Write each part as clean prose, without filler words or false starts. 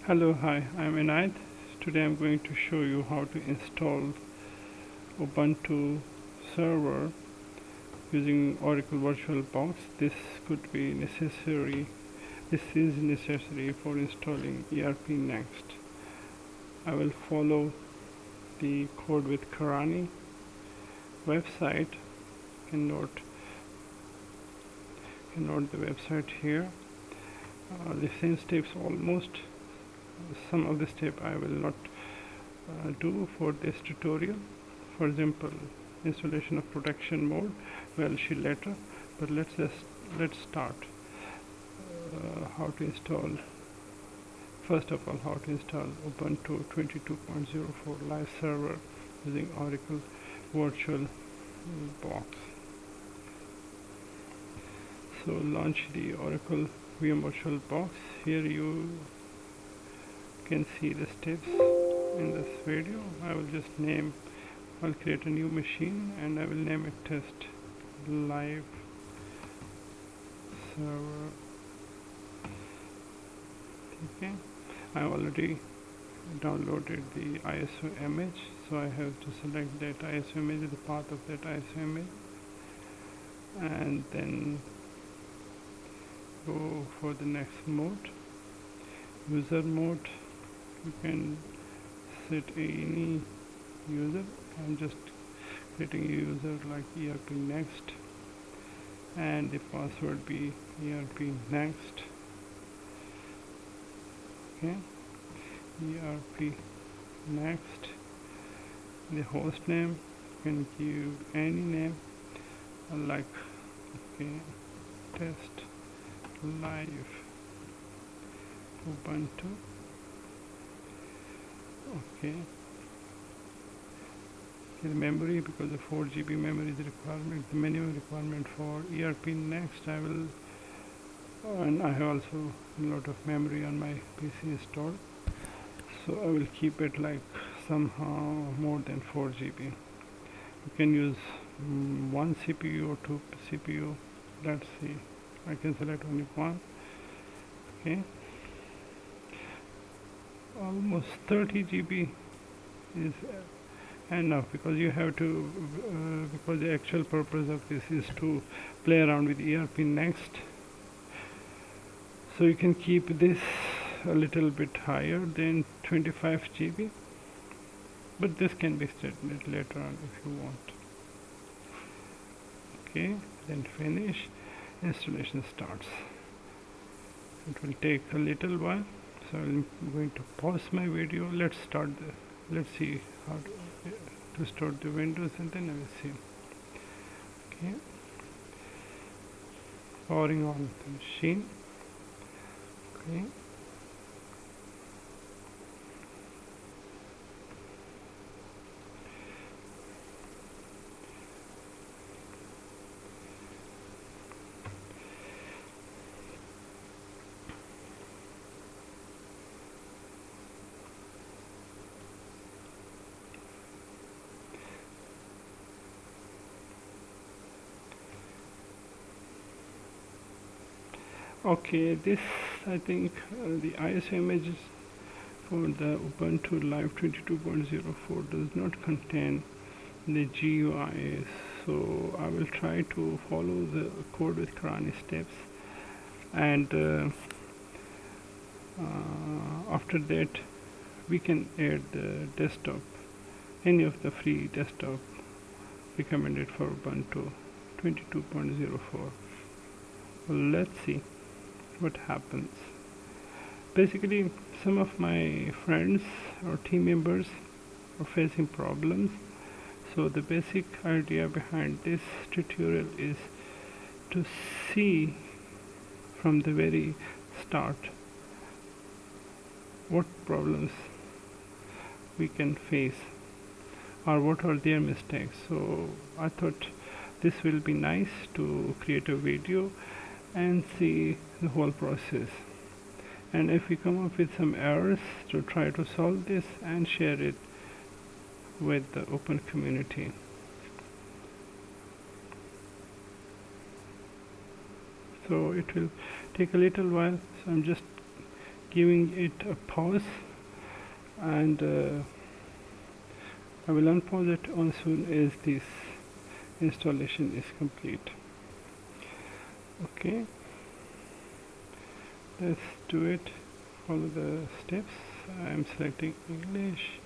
Hello, hi, I'm Inayat. Today I'm going to show you how to install Ubuntu server using Oracle VirtualBox. This is necessary for installing ERPNext. I will follow the code with Karani website. You can note the website here. The same steps almost. Some of the steps I will not do for this tutorial. For example, installation of protection mode, we'll see later, but let's start. How to install, first of all, how to install Ubuntu 22.04 live server using Oracle VirtualBox. So launch the Oracle VM VirtualBox. Here you can see the steps in this video. I'll create a new machine and I will name it test live server. Okay, I already downloaded the ISO image, so I have to select that ISO image, the path of that ISO image, and then go for the next mode, user mode. You can set any user. I'm just creating a user like ERPNext, and the password be ERPNext. Okay, ERPNext. The host name you can give any name, like test live Ubuntu. Okay, the memory, because the 4 GB memory is the requirement, the minimum requirement for ERPNext. And I have also a lot of memory on my PC installed, so I will keep it like somehow more than 4 GB. You can use one CPU or two CPU. Let's see, I can select only one. Okay, almost 30 GB is enough, because you have to because the actual purpose of this is to play around with ERPNext. So you can keep this a little bit higher than 25 GB, but this can be extended later on if you want. Okay, then finish. Installation starts. It will take a little while, so I'm going to pause my video. Let's see how to start the Windows, and then I will see. Okay, powering on the machine. Okay, okay, this I think the ISO images for the Ubuntu Live 22.04 does not contain the GUI, so I will try to follow the code with Karani steps, and after that we can add the desktop, any of the free desktop recommended for Ubuntu 22.04. Let's see what happens. Basically, some of my friends or team members are facing problems, so the basic idea behind this tutorial is to see from the very start what problems we can face or what are their mistakes. So I thought this will be nice to create a video and see the whole process, and if we come up with some errors, to try to solve this and share it with the open community. So it will take a little while, so I'm just giving it a pause, and I will unpause it as soon as this installation is complete. Okay, let's do it. Follow the steps. I am selecting English.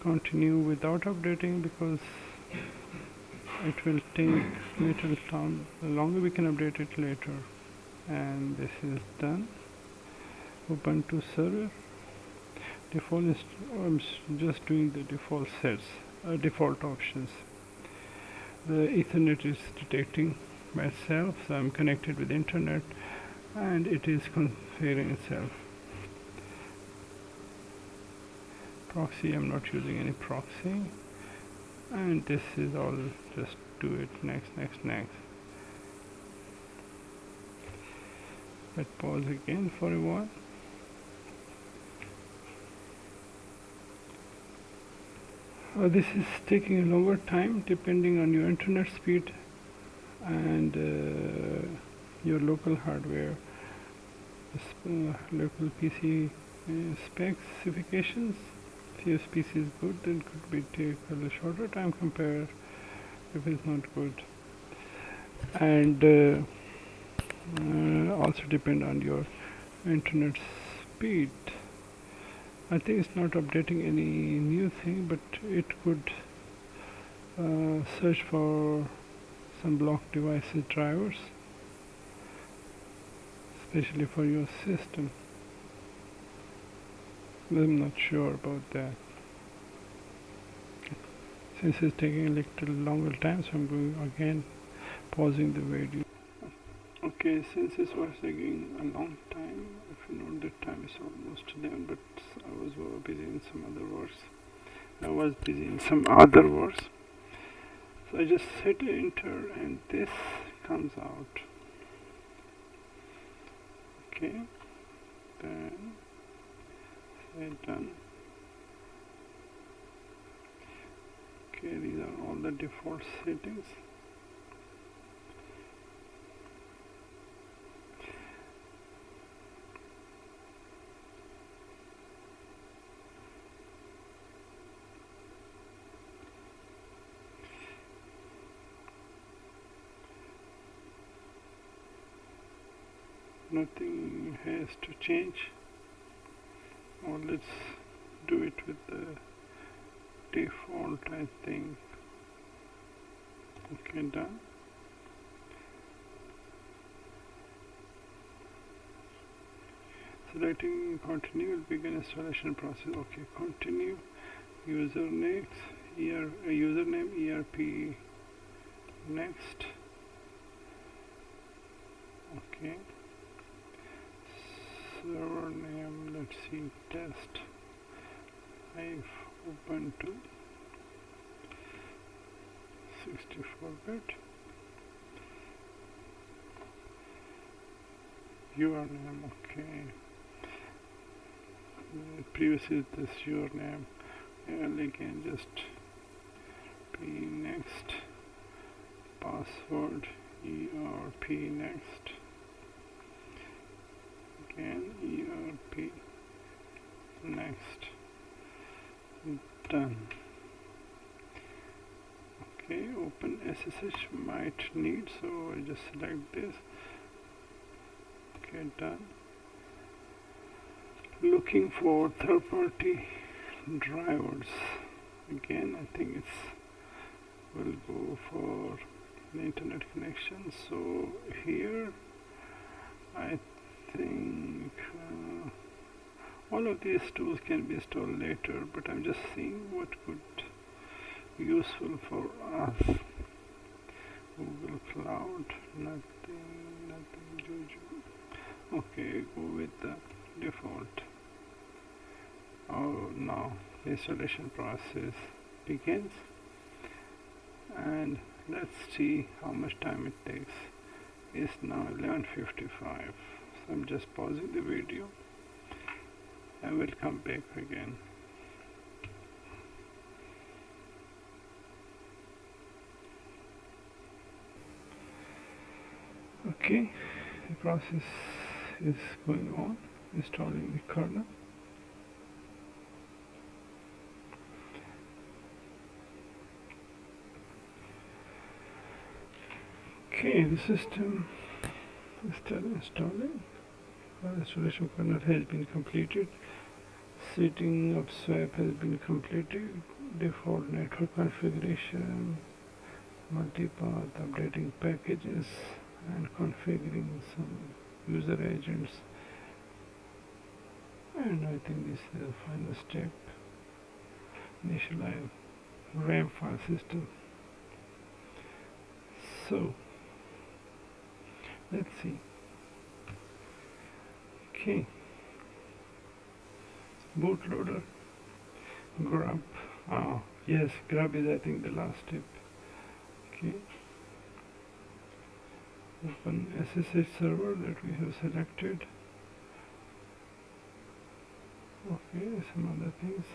Continue without updating because it will take little time. The longer we can update it later. And this is done. Ubuntu server. Default is I'm just doing the default sets, default options. The Ethernet is detecting by itself, so I'm connected with internet, and it is configuring itself. Proxy, I'm not using any proxy, and this is all. Just do it. Next. Let pause again for a while. This is taking a longer time depending on your internet speed and your local hardware, local PC specifications. If your PC is good, then could be take a little shorter time compared if it's not good, and also depend on your internet speed. I think it's not updating any new thing, but it could search for some block devices drivers, especially for your system. But I'm not sure about that. Since it's taking a little longer time, so I'm going again, pausing the video. Okay, since this was taking a long time, if you know the time is almost 11, but I was busy in some other works. So I just hit enter and this comes out. Okay, then say done. Okay, these are all the default settings. Nothing has to change, or let's do it with the default, I think. Okay, done. Selecting continue will begin installation process. Okay, continue. Username ERPNext. Okay. Server name, let's see, test live Ubuntu 64-bit. Username, okay. Previously this username, and again just ERPNext, password ERPNext. Again ERPNext. Done. Okay, open SSH might need, so I just select this. Okay, done. Looking for third-party drivers. Again, I think we'll go for the internet connection. So here I think all of these tools can be installed later, but I'm just seeing what could be useful for us. Google Cloud, nothing Juju. Okay, go with the default. Oh, now the installation process begins, and let's see how much time it takes. It's now 11:55, so I'm just pausing the video. I will come back again. Okay, the process is going on. installing the kernel. Okay, the system is still installing. Installation kernel has been completed. Setting up swap has been completed. Default network configuration, multipath, updating packages, and configuring some user agents. And I think this is the final step. Initialize RAM file system. So let's see. Okay, bootloader, grub. Yes, grub is I think the last step. Okay, open SSH server that we have selected. Okay, some other things.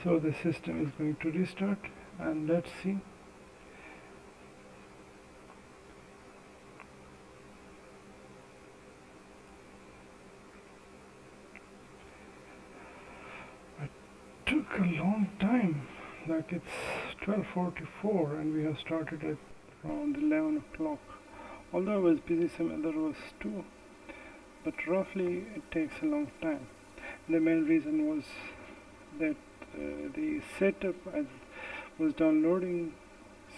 So the system is going to restart, and let's see. It took a long time, like it's 12:44 and we have started at around 11 o'clock. Although I was busy, some other was too, but roughly it takes a long time. The main reason was that the setup was downloading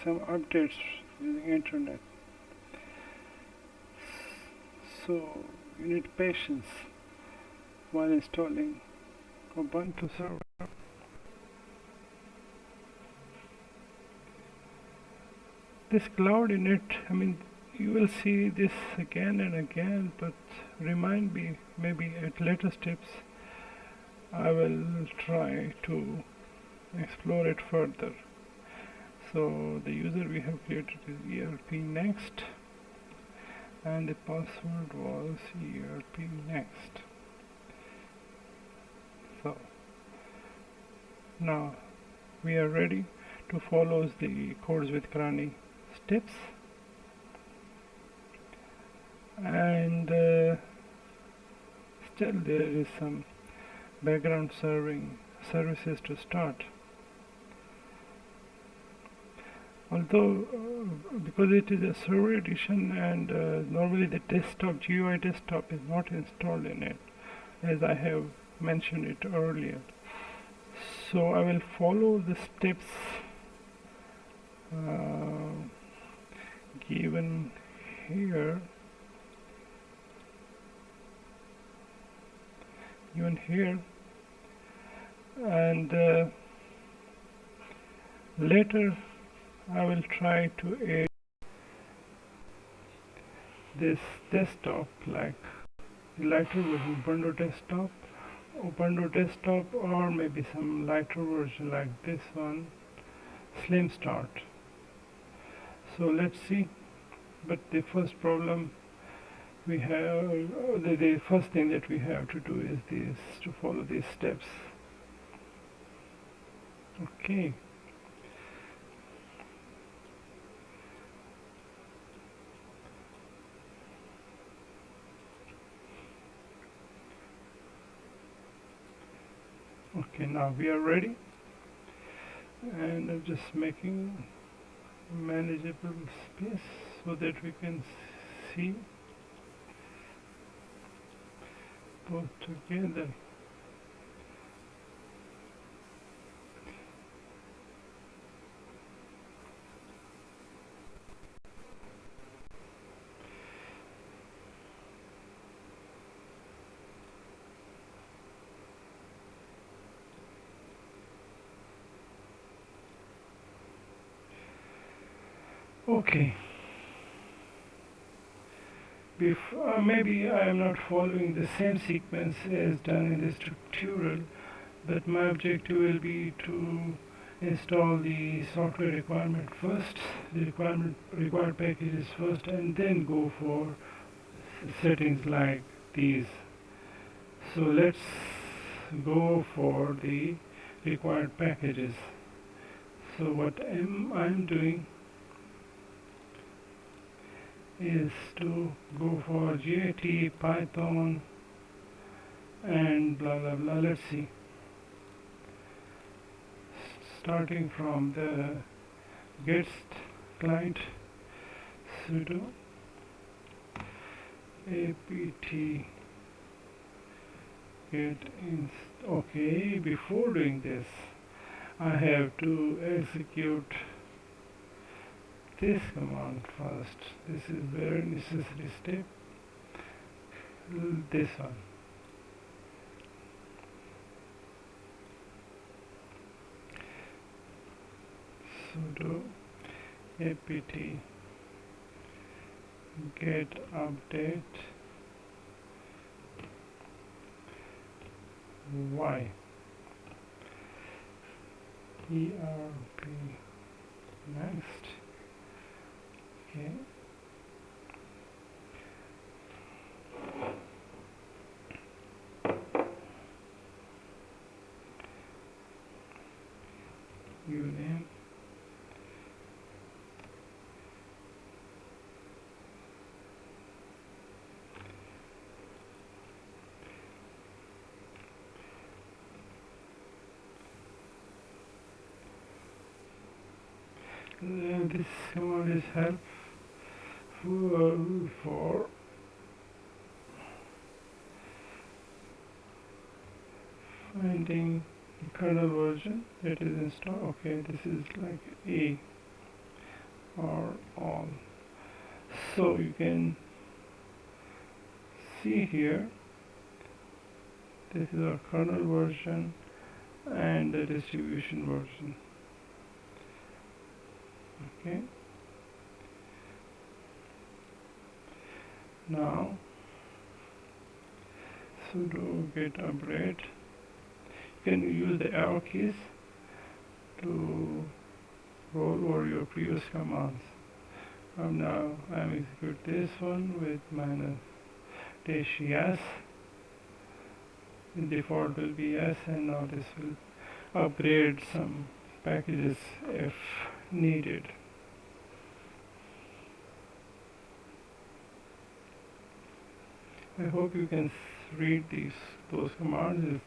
some updates using internet, so you need patience while installing Ubuntu server. This cloud init, I mean, you will see this again and again, but remind me, maybe at later steps I will try to explore it further. So the user we have created is ERPNext, and the password was ERPNext. So now we are ready to follow the codes with Krani steps, and still there is some background services to start. Although because it is a server edition, and normally the desktop GUI desktop is not installed in it, as I have mentioned it earlier. So I will follow the steps given here. And later I will try to add this desktop, like lighter version Ubuntu desktop, or maybe some lighter version like this one, Slim Start. So let's see. But the first problem we have, the first thing that we have to do is this, to follow these steps. Okay. Okay, now we are ready, and I'm just making manageable space so that we can see both together. Okay. Maybe I am not following the same sequence as done in this tutorial, but my objective will be to install the software requirement first, the required packages first, and then go for settings like these. So let's go for the required packages. So what I'm doing is to go for GIT, Python, and blah blah blah. Let's see. Starting from the get client, sudo apt get inst. Okay, before doing this, I have to execute this command first. This is very necessary step. This one. Sudo apt get update y ERPNext. Okay. Uname. This command is helpful for finding the kernel version that is installed. Okay, this is like A or all. So you can see here, this is our kernel version and the distribution version. Okay. Now sudo get update. You can use the arrow keys to roll over your previous commands. Now I'm execute this one with --yes. The default will be yes, and now this will upgrade some packages if needed. I hope you can read those commands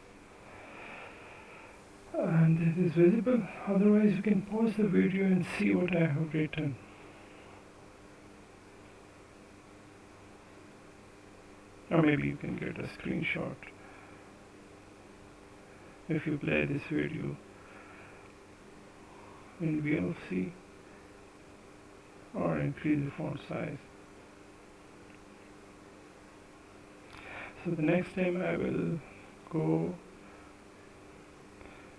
and it is visible. Otherwise you can pause the video and see what I have written. Or maybe you can get a screenshot if you play this video in VLC or increase the font size. So the next time I will go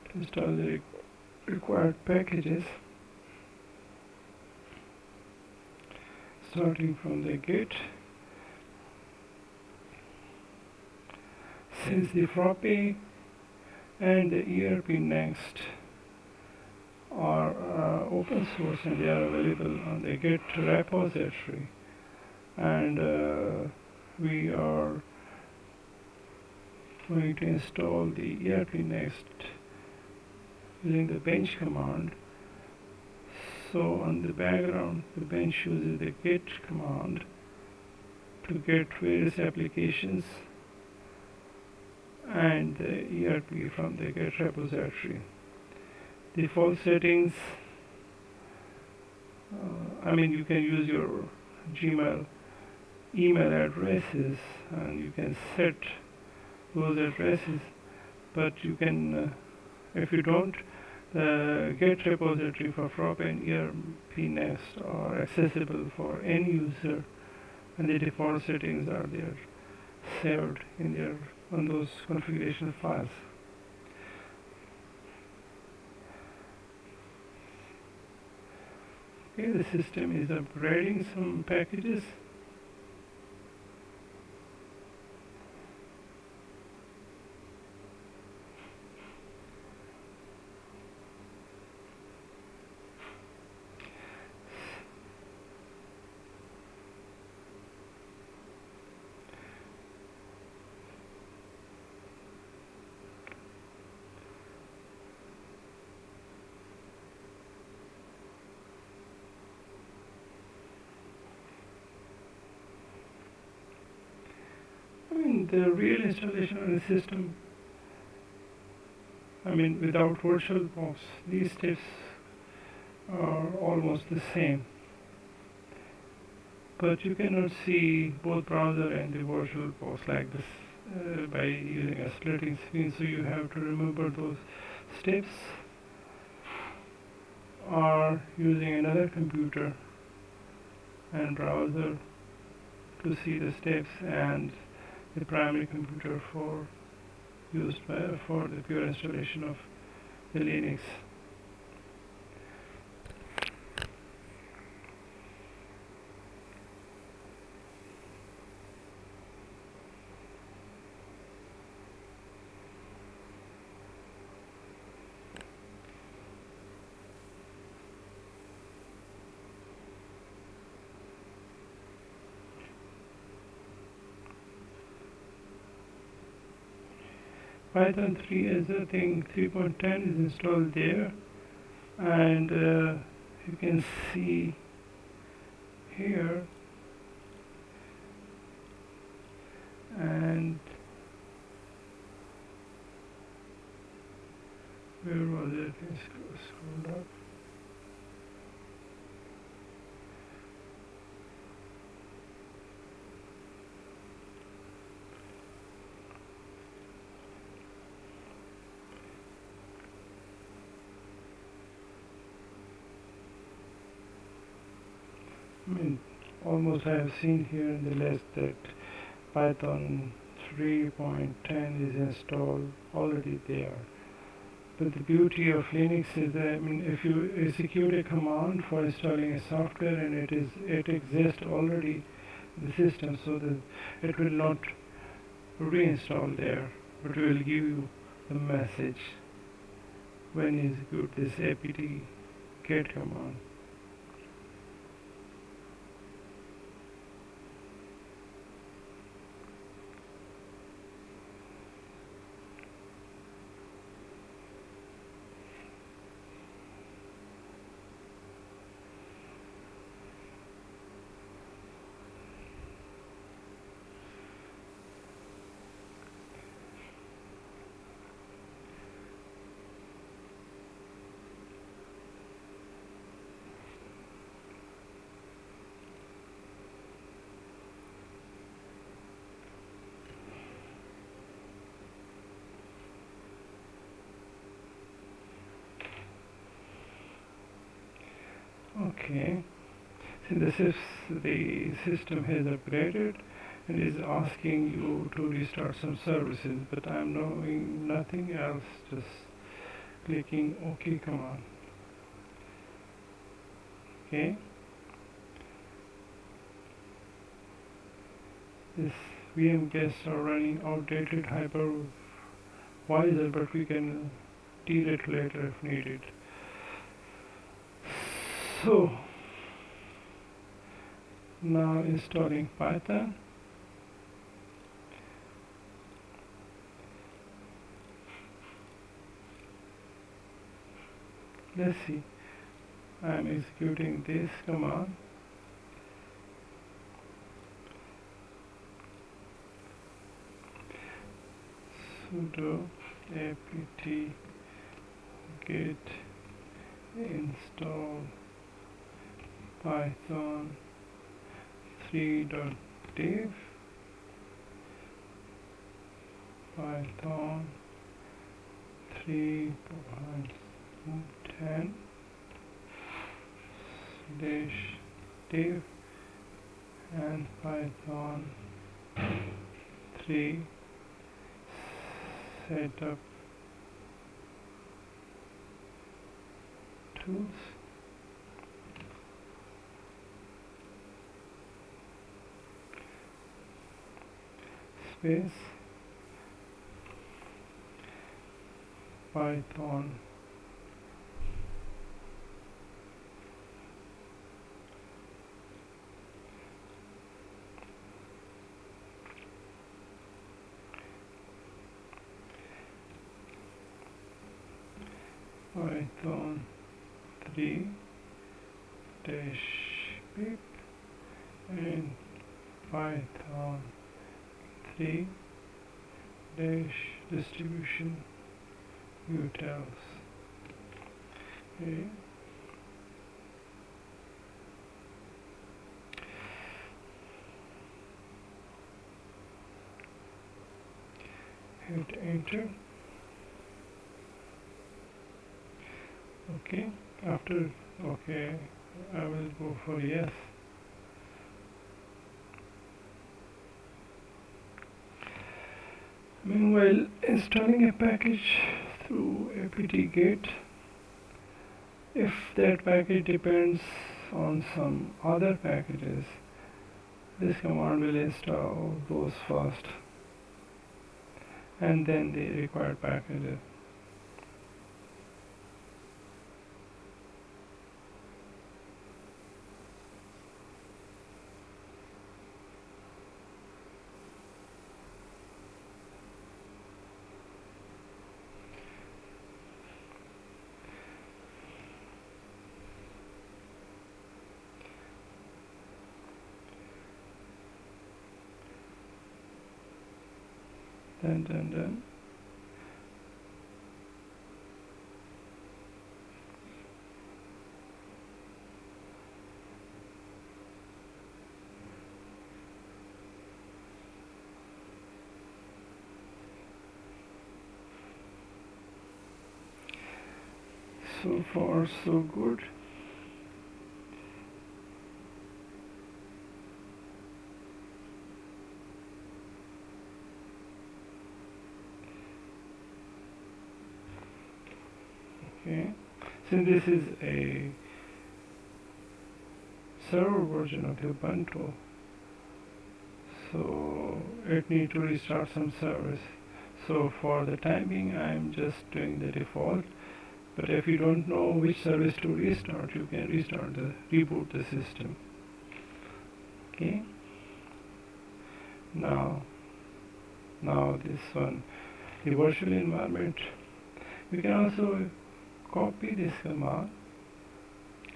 to install the required packages, starting from the git. Since the Froppy and the ERPNext are open source and they are available on the Git repository, and we are going to install the ERPNext using the bench command. So on the background, the bench uses the git command to get various applications and the ERP from the Git repository. Default settings, I mean, you can use your Gmail email addresses and you can set those addresses, but you can, if you don't, the Git repository for Frog and ERPNext are accessible for any user, and the default settings are there saved in there on those configuration files. Okay, the system is upgrading some packages. I mean, the real installation of the system, I mean, without VirtualBox, these steps are almost the same. But you cannot see both browser and the VirtualBox like this by using a splitting screen, so you have to remember those steps or using another computer and browser to see the steps, and the primary computer for for the pure installation of the Linux. Python 3 is I think 3.10 is installed there, and you can see here, and where was it? Let's scroll up. I mean, almost I have seen here in the list that Python 3.10 is installed already there. But the beauty of Linux is that, I mean, if you execute a command for installing a software and it exists already in the system, so that it will not reinstall there, but will give you the message when you execute this apt get command. Okay, so the system has upgraded and is asking you to restart some services, but I'm doing nothing else, just clicking OK command. Okay, this VM guests are running outdated hypervisor, but we can delete later if needed. So now installing Python. Let's see, I'm executing this command. Sudo apt get install python 3.dev python 3.10 -dev and python 3 setup tools space python python 3 dash pip and python 3 dash distribution utils. Okay. Hit enter. Okay, after okay, I will go for yes. Meanwhile, installing a package through apt-get, if that package depends on some other packages, this command will install those first and then the required packages. Done. So far, so good. Okay, since this is a server version of Ubuntu, so it needs to restart some service. So for the time being, I'm just doing the default. But if you don't know which service to restart, you can reboot the system. Okay. Now this one, the virtual environment. You can also copy this command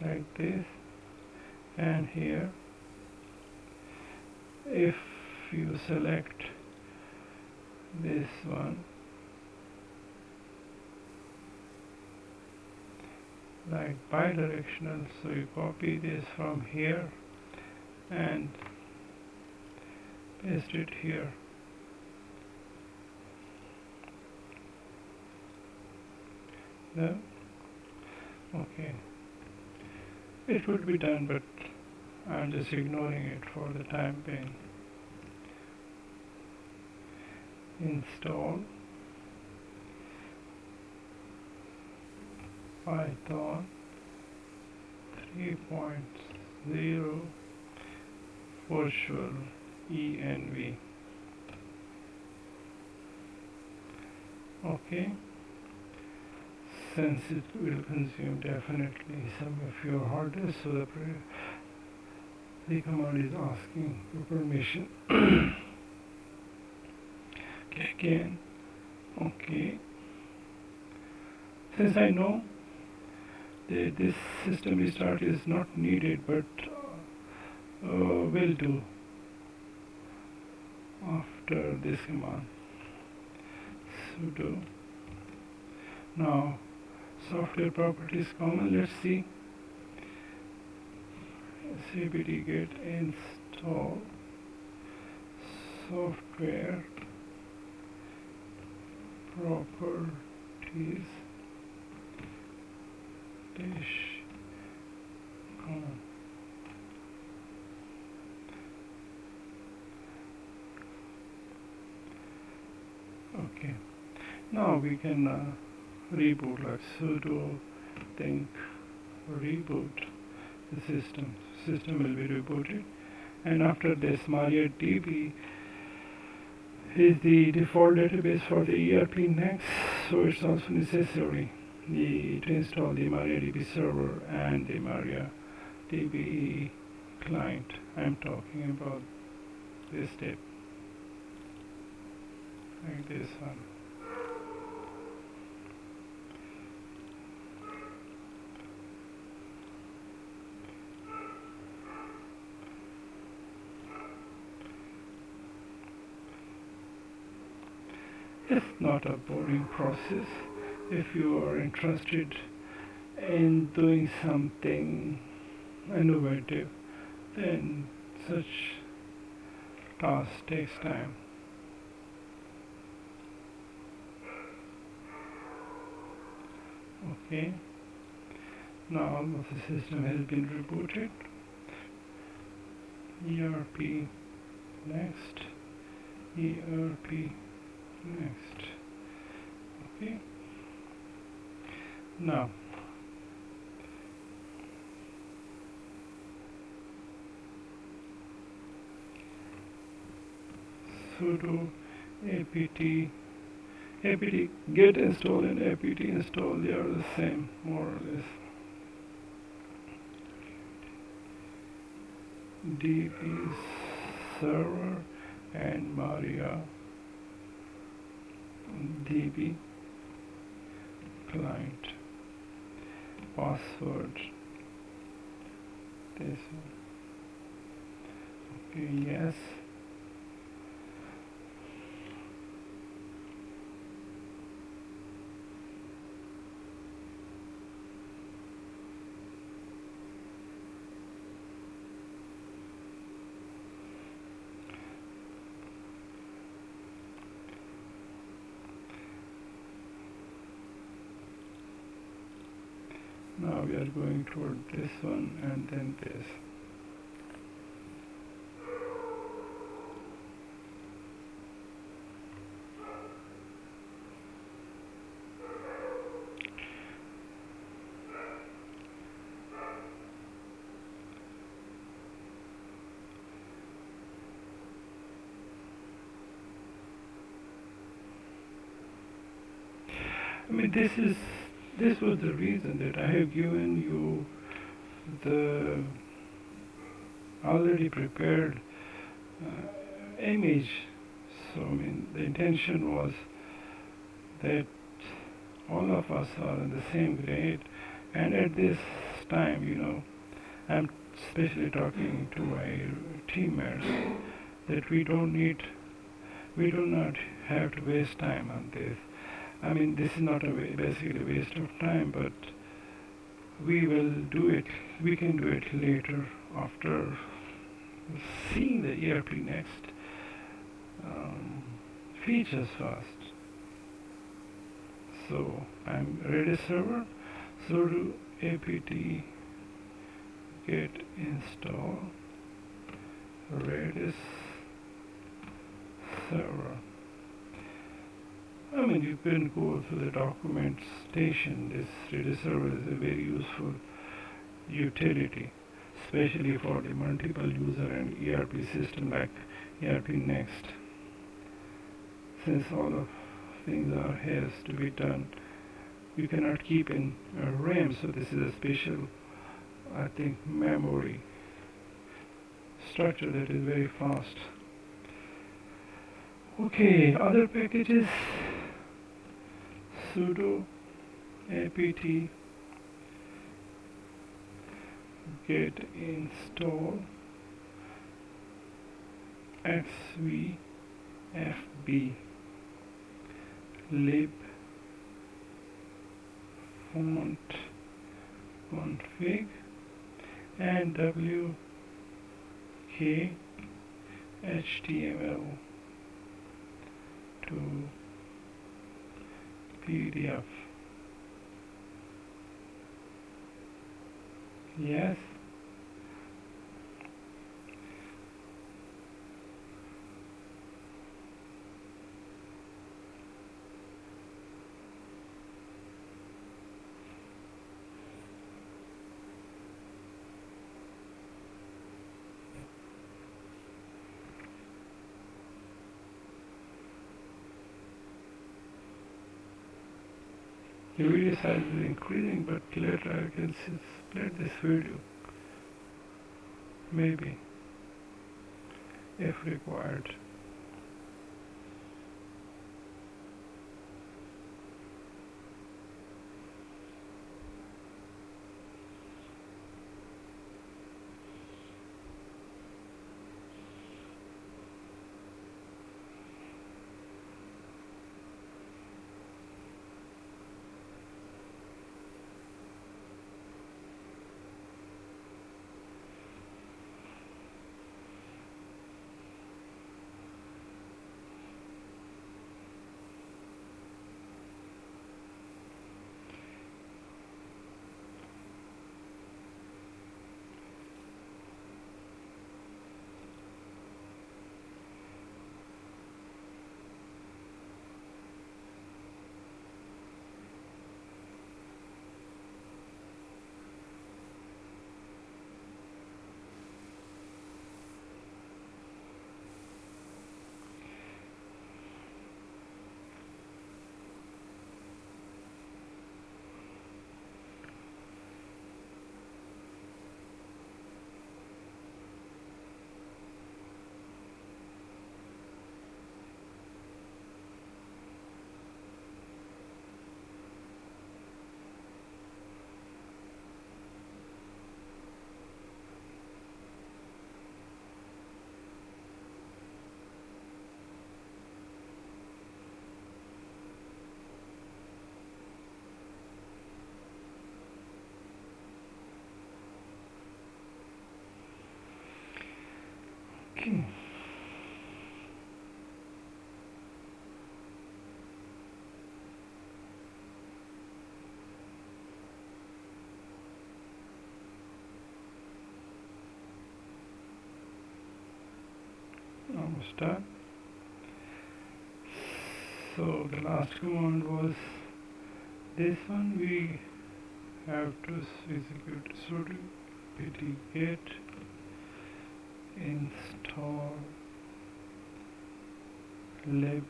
like this, and here if you select this one like bidirectional, so you copy this from here and paste it here. No? Okay, it would be done, but I'm just ignoring it for the time being. Install Python 3.0 virtual env. Okay, since it will consume definitely some of your hard disk, so the command is asking for permission. Okay, again. Okay, since I know that this system restart is not needed, but will do after this command sudo. Now software properties common. Let's see. cpt get install software properties dash common. Okay, now we can reboot, like sudo think reboot the system. System will be rebooted, and after this MariaDB is the default database for the ERPNext, so it's also necessary to install the MariaDB server and the MariaDB client. I'm talking about this step, like this one. It's not a boring process. If you are interested in doing something innovative, then such task takes time. Okay, now the system has been rebooted. ERPNext, ERPNext. Okay, now sudo apt get install and apt install, they are the same more or less. DB server and MariaDB client. Password this one. Okay, yes. Now we are going toward this one and then this. I mean, this was the reason that I have given you the already prepared image. So I mean, the intention was that all of us are in the same grade, and at this time, I'm especially talking to my teammates that we do not have to waste time on this. I mean, this is not basically a waste of time, but we will do it. We can do it later after seeing the ERPNext features first. So I'm Redis server, sudo apt get install Redis server. I mean, you can go through the documentation. This Redis server is a very useful utility, especially for the multiple user and ERP system like ERPNext. Since all of things has to be done, you cannot keep in RAM, so this is a special, I think, memory structure that is very fast. Okay, other packages, sudo apt get install xvfb lib font config and wk html to pdf. Yes. The video size is increasing, but later I can split this video, maybe, if required. Okay. Almost done. So the last command was this one. We have to execute sudo pd-get install lib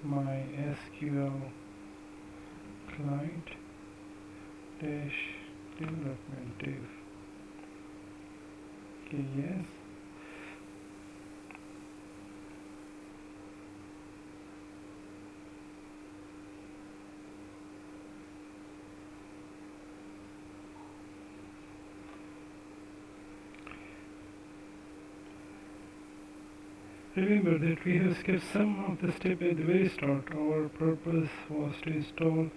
mysql client dash development div. Okay, yes. Remember that we have skipped some of the steps at the very start. Our purpose was to install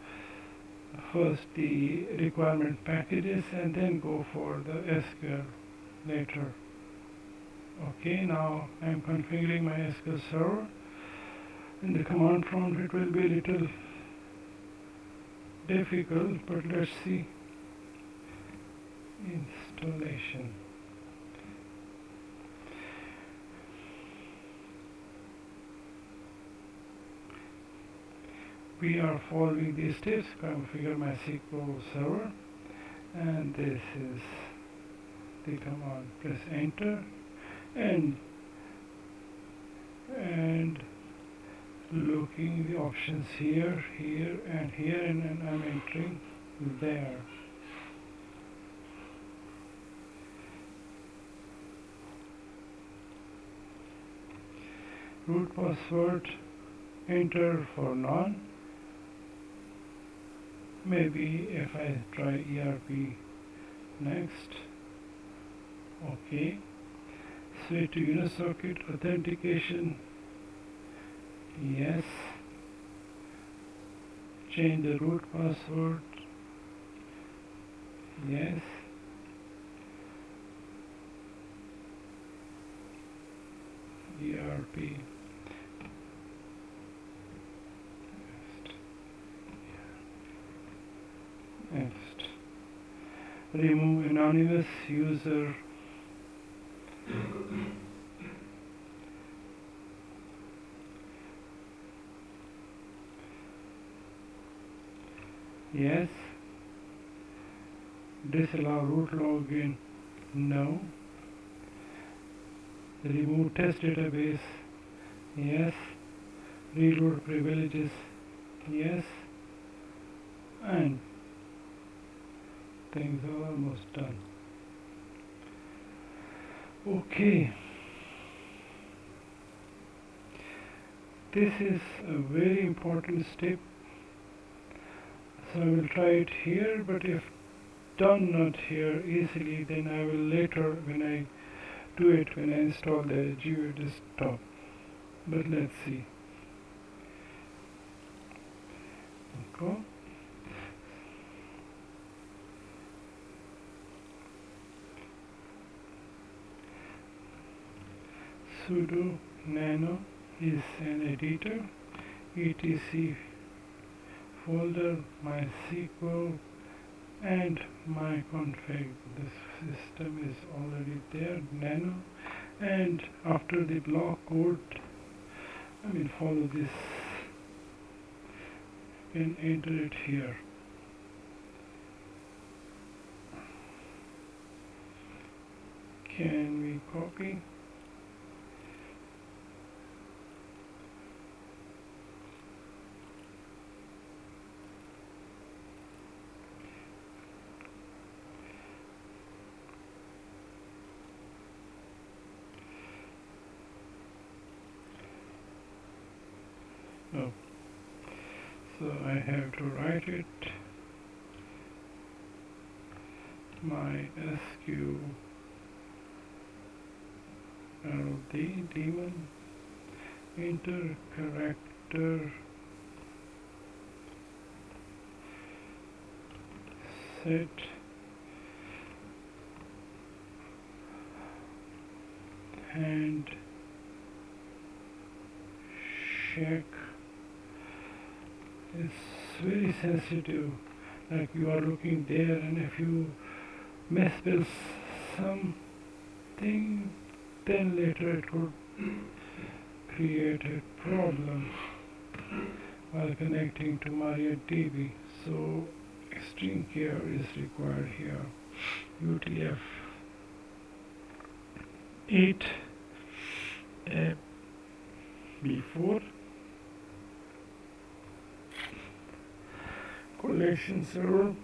first the requirement packages and then go for the SQL later. Okay, now I am configuring my SQL server. In the command prompt it will be a little difficult, but let's see. Installation. We are following these steps. Configure my SQL server, and this is the command. Press enter and looking the options here, here and here, and I'm entering there. Root password, enter for none. Maybe if I try ERPNext. Okay. Switch to Unisocket authentication. Yes. Change the root password Yes. ERP. Next. Remove anonymous user. Yes. Disallow root login. No. Remove test database. Yes. Reload privileges. Yes. And things are almost done. Okay. This is a very important step. So I will try it here, but if done not here easily, then I will later when I do it when I install the GUI desktop. But let's see. Okay. Sudo nano is an editor. etc folder MySQL and my config. The system is already there, nano, and after the block code, follow this and enter it here. Can we copy? Oh, so I have to write it. MySQL daemon enter character set and check is very sensitive, like you are looking there, and if you misspell something, then later it could create a problem while connecting to MariaDB. So extreme care is required here. UTF 8 B4 collation server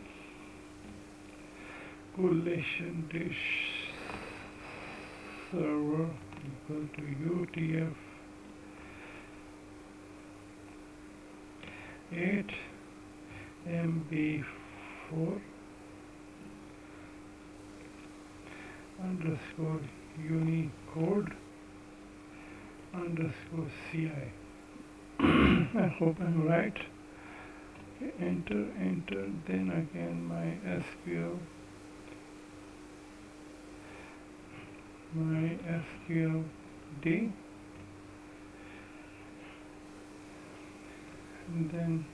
collation dish server equal to UTF 8 MB4 underscore Unicode underscore CI. I hope I'm right. Enter, then again MySQL D, and then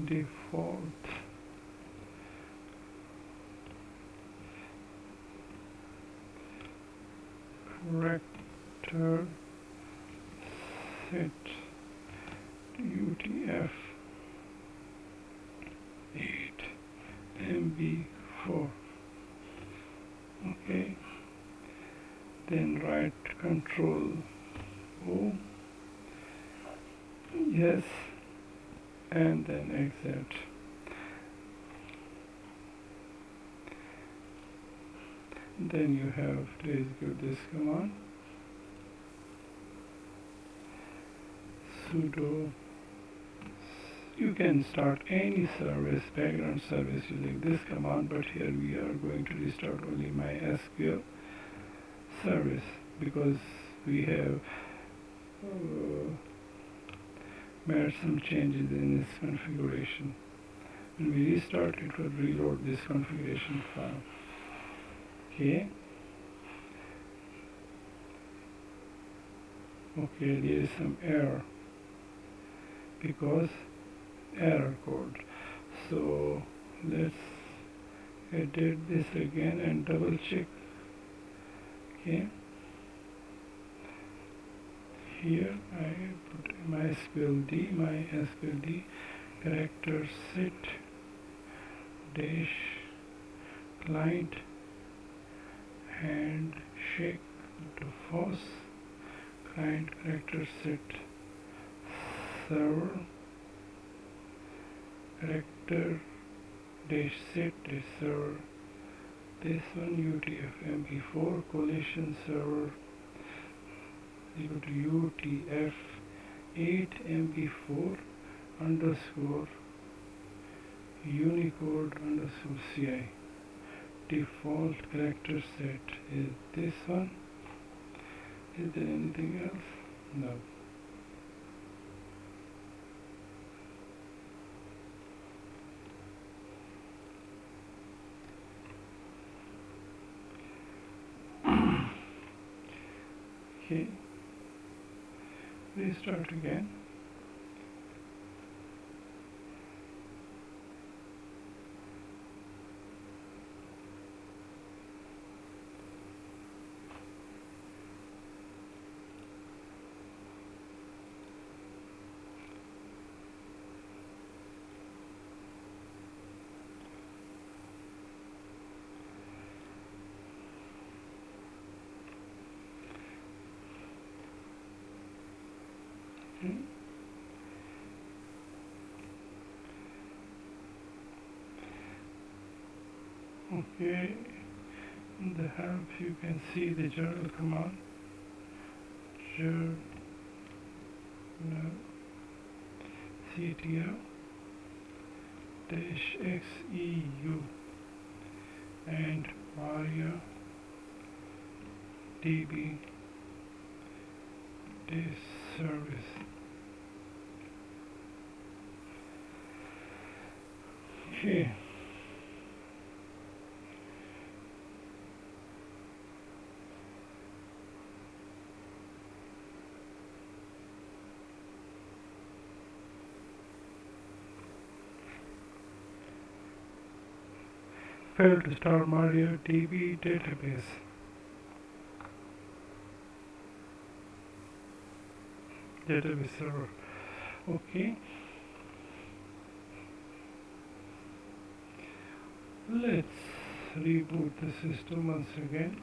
default character set UTF 8 MB4. Okay, then write Control O, yes, and then exit. Then you have to execute this command, sudo. You can start any service, background service, using this command, but here we are going to restart only MySQL service because we have made some changes in its configuration. When we restart, it will reload this configuration file. Okay. Okay, there is some error because error code. So let's edit this again and double check. Okay. Here I put MySQLD character set dash client handshake to false client character set server character dash set dash server. This one UTF-MP4 collision server equal to UTF-8MP4 underscore Unicode underscore CI. Default character set is this one. Is there anything else? No. Okay. Restart again. Okay, in the help you can see the journal command. Journal ctl -xeu and MariaDB this service. Okay. Failed to start MariaDB database. Database server. Okay. Let's reboot the system once again.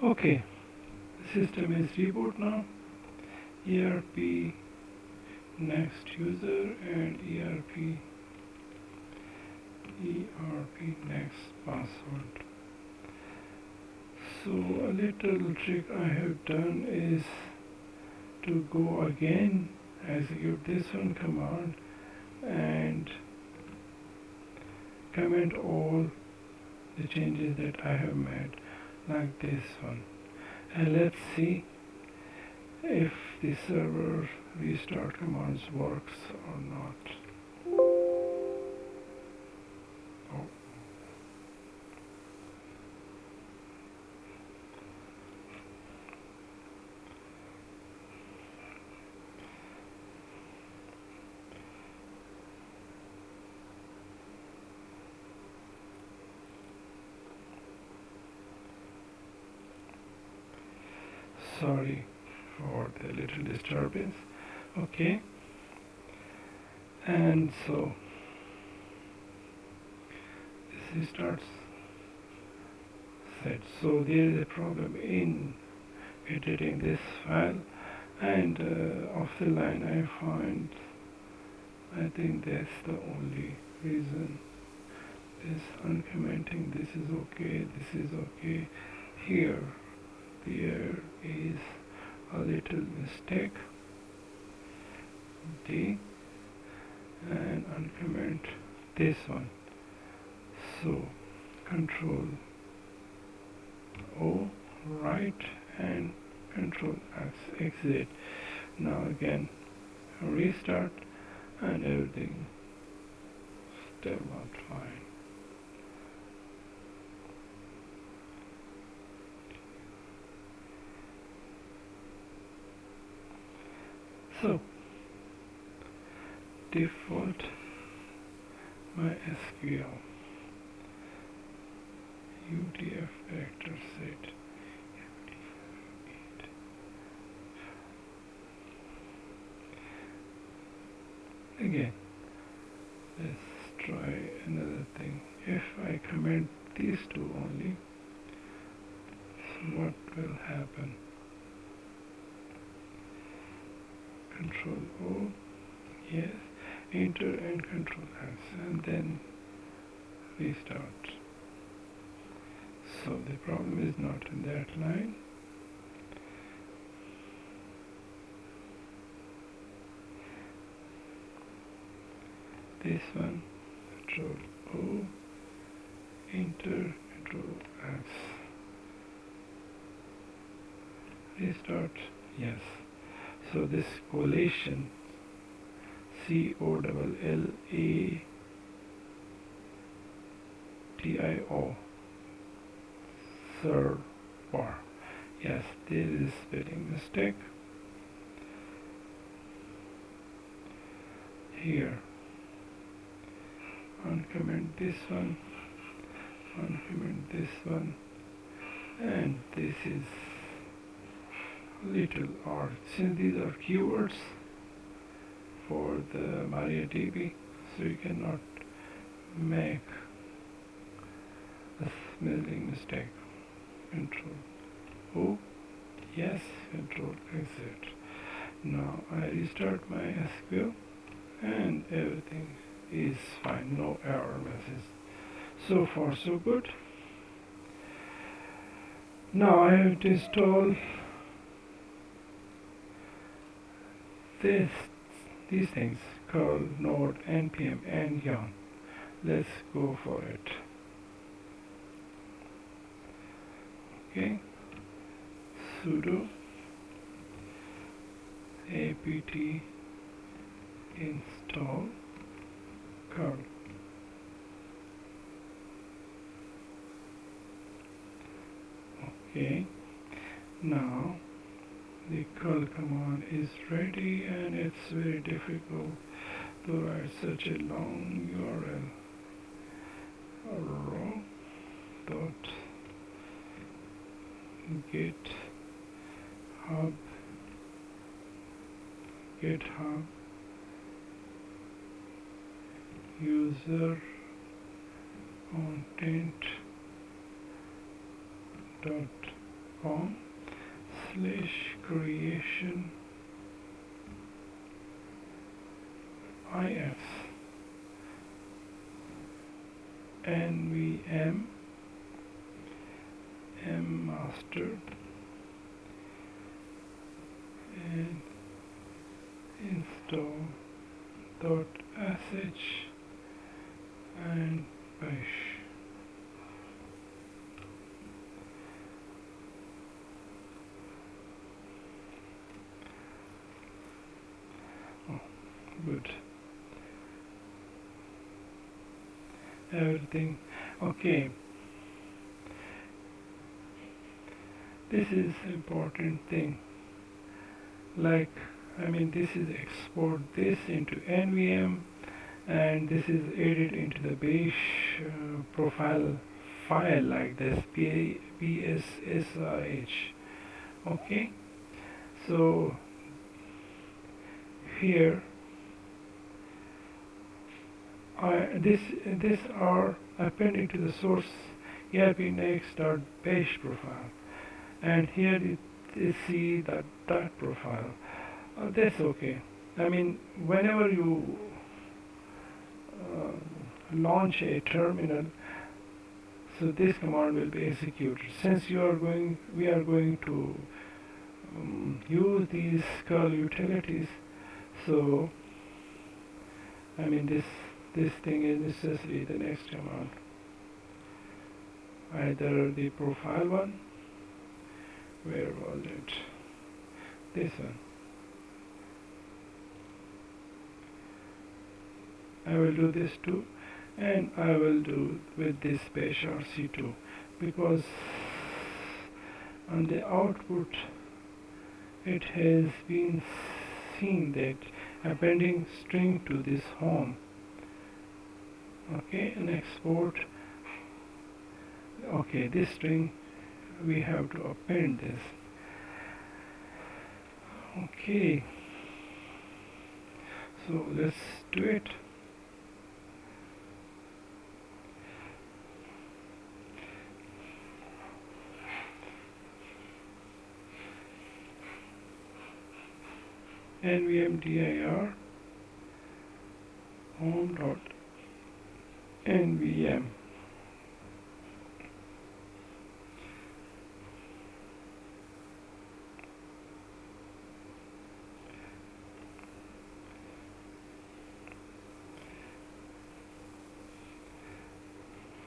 Okay, the system is reboot now. ERPNext user and ERPNext password. So a little trick I have done is to go again, execute this one command and comment all the changes that I have made, like this one. And let's see if the server restart commands works or not. Oh. Sorry for the little disturbance. Okay, and so this restarts set. So there is a problem in editing this file, and off the line I think that's the only reason. This uncommenting, this is okay, this is okay. Here there is a little mistake, D, and uncomment this one. So Control O, right, and Control X, exit. Now again restart, and everything still not fine. So default MySQL UTF character set. Again, let's try another thing. If I comment these two only, so what will happen? Control O, yes, enter and Control S, and then restart. So the problem is not in that line. This one, Control O, enter, Control S. Restart, yes. So this collation, COLLATIO, server. Yes, there is spelling mistake. Here, uncomment this one, uncomment this one, and this is little odd. Since these are keywords for the MariaDB, so you cannot make a spelling mistake. Control O, yes, Control exit. Now I restart my SQL, and everything is fine, no error message. So far so good. Now I have to install these things called node npm and yarn. Let's go for it. Okay, sudo apt install curl. Okay, now the curl command is ready, and it's very difficult to write such a long URL. Raw dot GitHub user content.com/creation if nvm mmaster and install.sh and bash. Good. Everything okay. This is important thing. Like, this is export this into NVM, and this is edit into the bash profile file like this, PSSH. Okay, so here this are appending to the source ERPNext.bash profile, and here it is see that dot profile. That's okay. Whenever you launch a terminal, so this command will be executed. Since we are going to use these curl utilities, so this thing is necessary. The next command, either the profile one, where was it? This one. I will do this too, and I will do with this bash rc too, because on the output it has been seen that appending string to this home. Okay, and export. Okay, this string we have to append this. Okay, so let's do it. nvmdir home.nvm.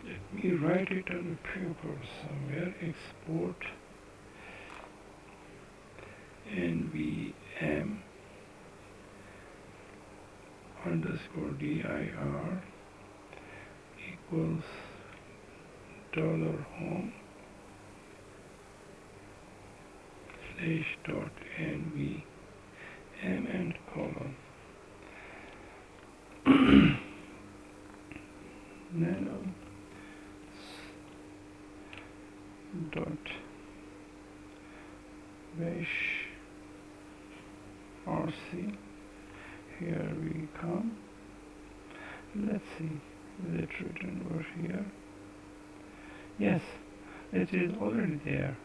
Let me write it on paper somewhere. Export nvm underscore dir equals $home /.nvm and colon nano dot bash rc. Here we come. Let's see, is it written over here? Yes, it is already there.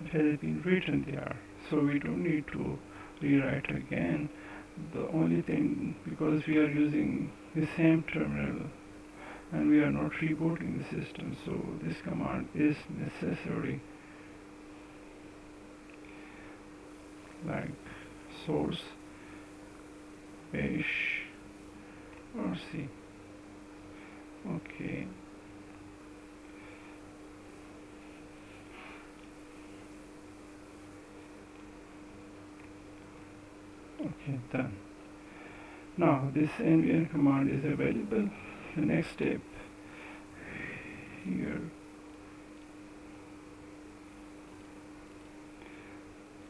It has been written there, so we don't need to rewrite again. The only thing, because we are using the same terminal and we are not rebooting the system, so this command is necessary, like source bash rc. Okay, done. Now this nvm command is available. The next step here,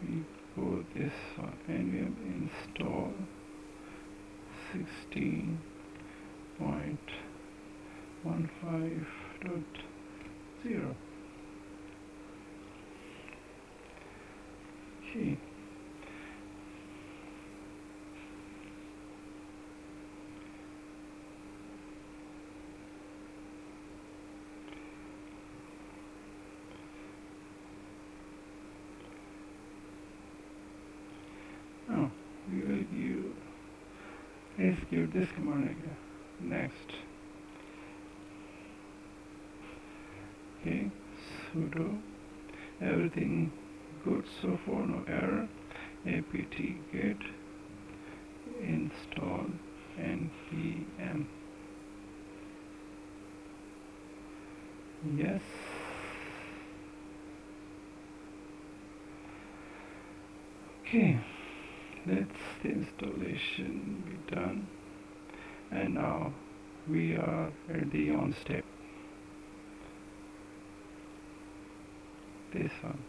we go this one, nvm install 16.15.0. Okay. Now we will execute this command again. Next. Okay, sudo, everything good so far, no error. Apt get install npm. Yes. Okay, let's the installation be done, and now we are at the on step, this one.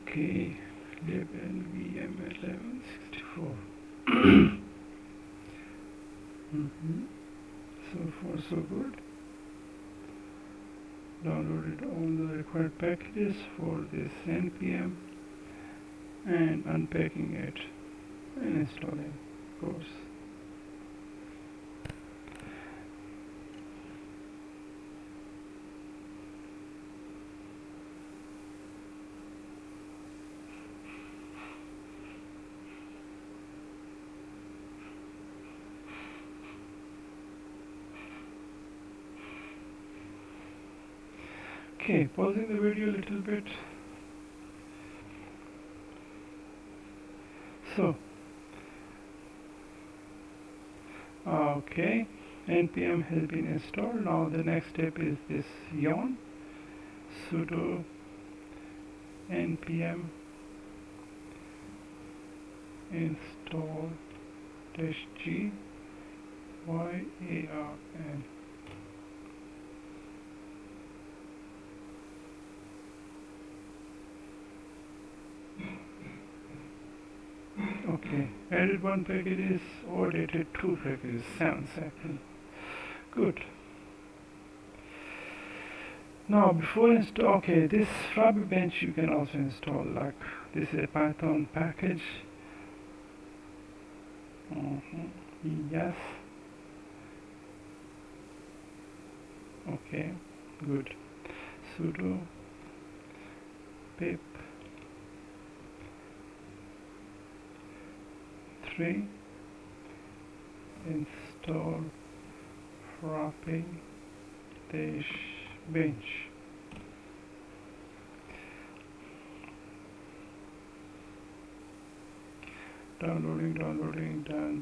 Okay, label VM1164. So far so good. Downloaded all the required packages for this npm and unpacking it and installing, of course. Okay, pausing the video a little bit. So, okay, npm has been installed. Now the next step is this yarn sudo npm install -g yarn. Okay, added one package, updated two packages, 7 seconds. Good. Now before install, okay, this Floppy Bench you can also install, like this is a Python package. Yes. Okay, good. Sudo pip 3 install Floppy bench. Downloading, done,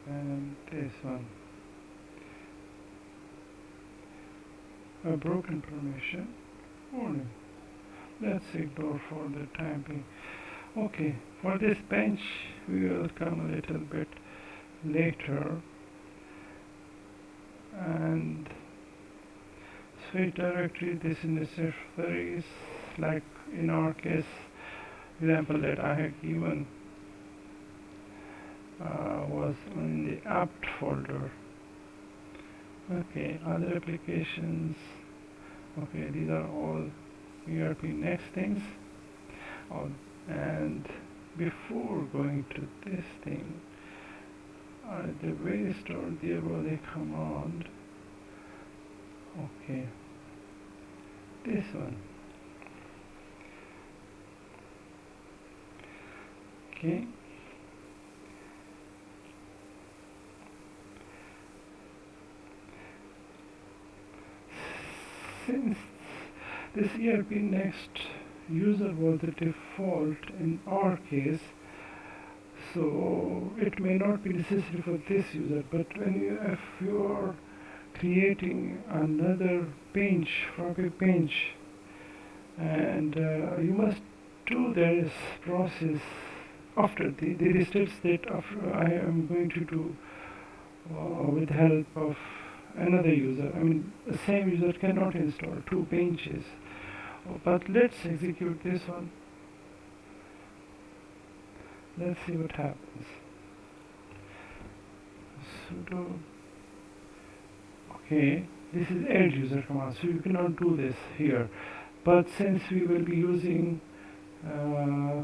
and this one. A broken permission warning. Let's ignore for the time being. Okay, for this bench we will come a little bit later, and sweet directory, this is necessary, like in our case example that I had given was in the apt folder. Okay, other applications. Okay, these are all ERPNext things. And before going to this thing, at the very start there was a command. Okay, this one. Okay. Since this ERPNext user was the default in our case, so it may not be necessary for this user, but if you are creating another bench, Floppy bench, and you must do this process after the steps that I am going to do with the help of another user. I mean, the same user cannot install two benches. But let's execute this one. Let's see what happens. Sudo. Okay, this is add user command, so you cannot do this here. But since we will be using, I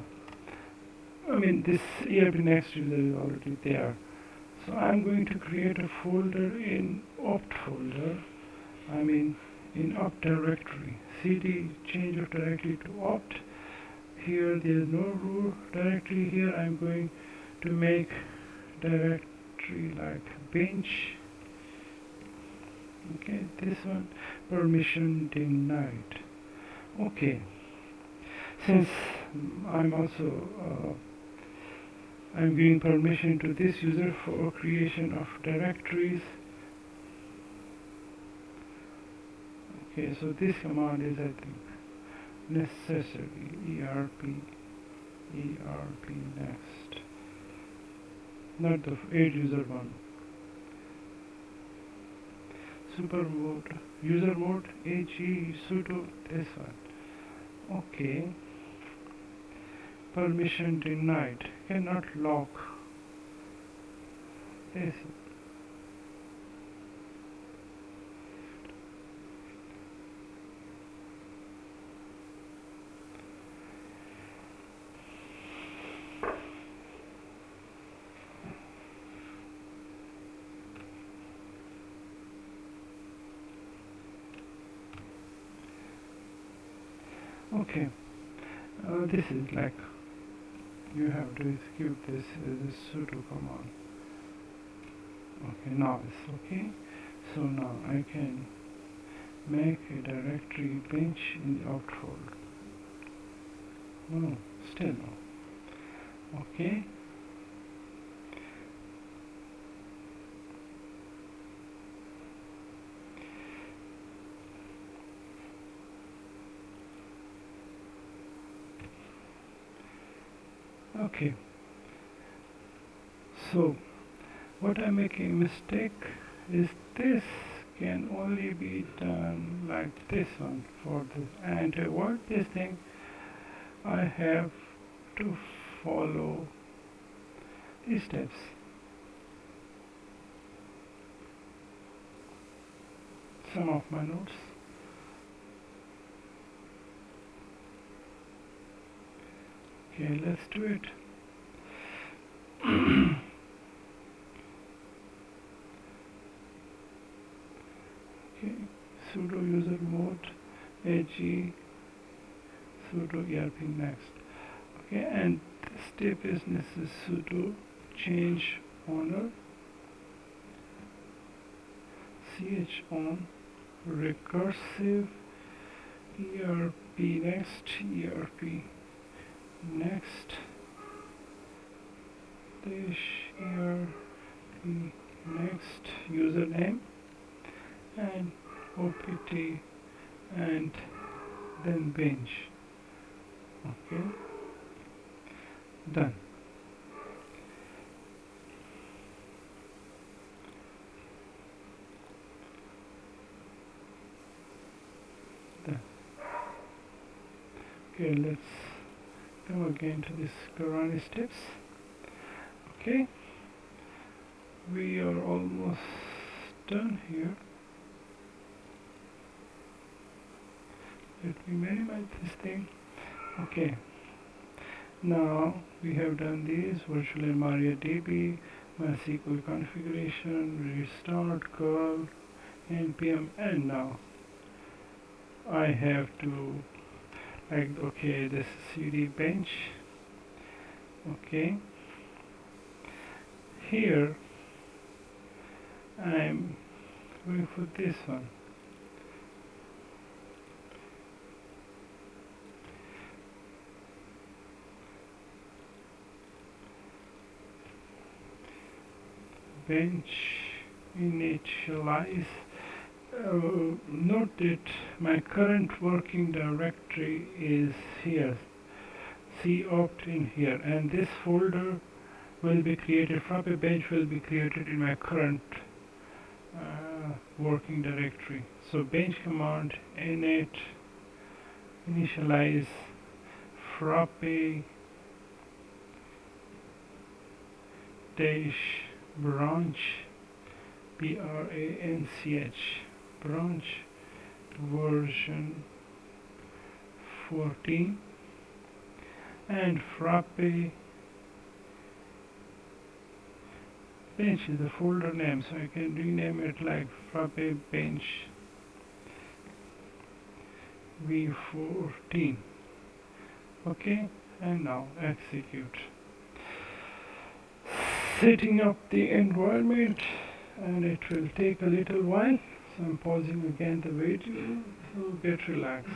mean, this ERPNext user is already there. So I'm going to create a folder in opt folder, I mean in opt directory. cd change of directory to opt. Here there is no root directory. Here I'm going to make directory like bench. Okay, this one, permission denied. Okay, since I'm also I'm giving permission to this user for creation of directories. Okay, so this command is, I think, necessary. ERPNext, not the add user one. Super mode, user mode, AG sudo, this one. Okay, permission denied, cannot lock this. Okay, this is like, you have to execute this as a sudo command. Okay, now it's okay. So now I can make a directory bench in the opt folder. No, still no. Okay. Okay. So what I'm making a mistake is this can only be done like this one for this, and to avoid this thing I have to follow these steps. Some of my notes. Okay, let's do it. Okay, sudo user mode ag sudo ERPNext. Okay, and the step is necessary sudo change owner on recursive ERPNext dash ERPNext username and opt and then bench. Okay, done. Okay, let's go again to this Karani steps. Okay, we are almost done here. Let me minimize this thing. Okay, now we have done this virtual and MariaDB, MySQL configuration, restart, curl, npm, and now I have to, like, okay, this is cd bench. Okay, here I'm going for this one. Bench initialize. Note that my current working directory is here, copt in here, and this folder will be created, Frappe bench will be created in my current working directory. So bench command init initialize Frappe dash branch branch branch version 14 and Frappe bench is the folder name, so I can rename it like Frappe bench v14. Okay, and now execute. Setting up the environment, and it will take a little while, so I'm pausing again the video, so get relaxed.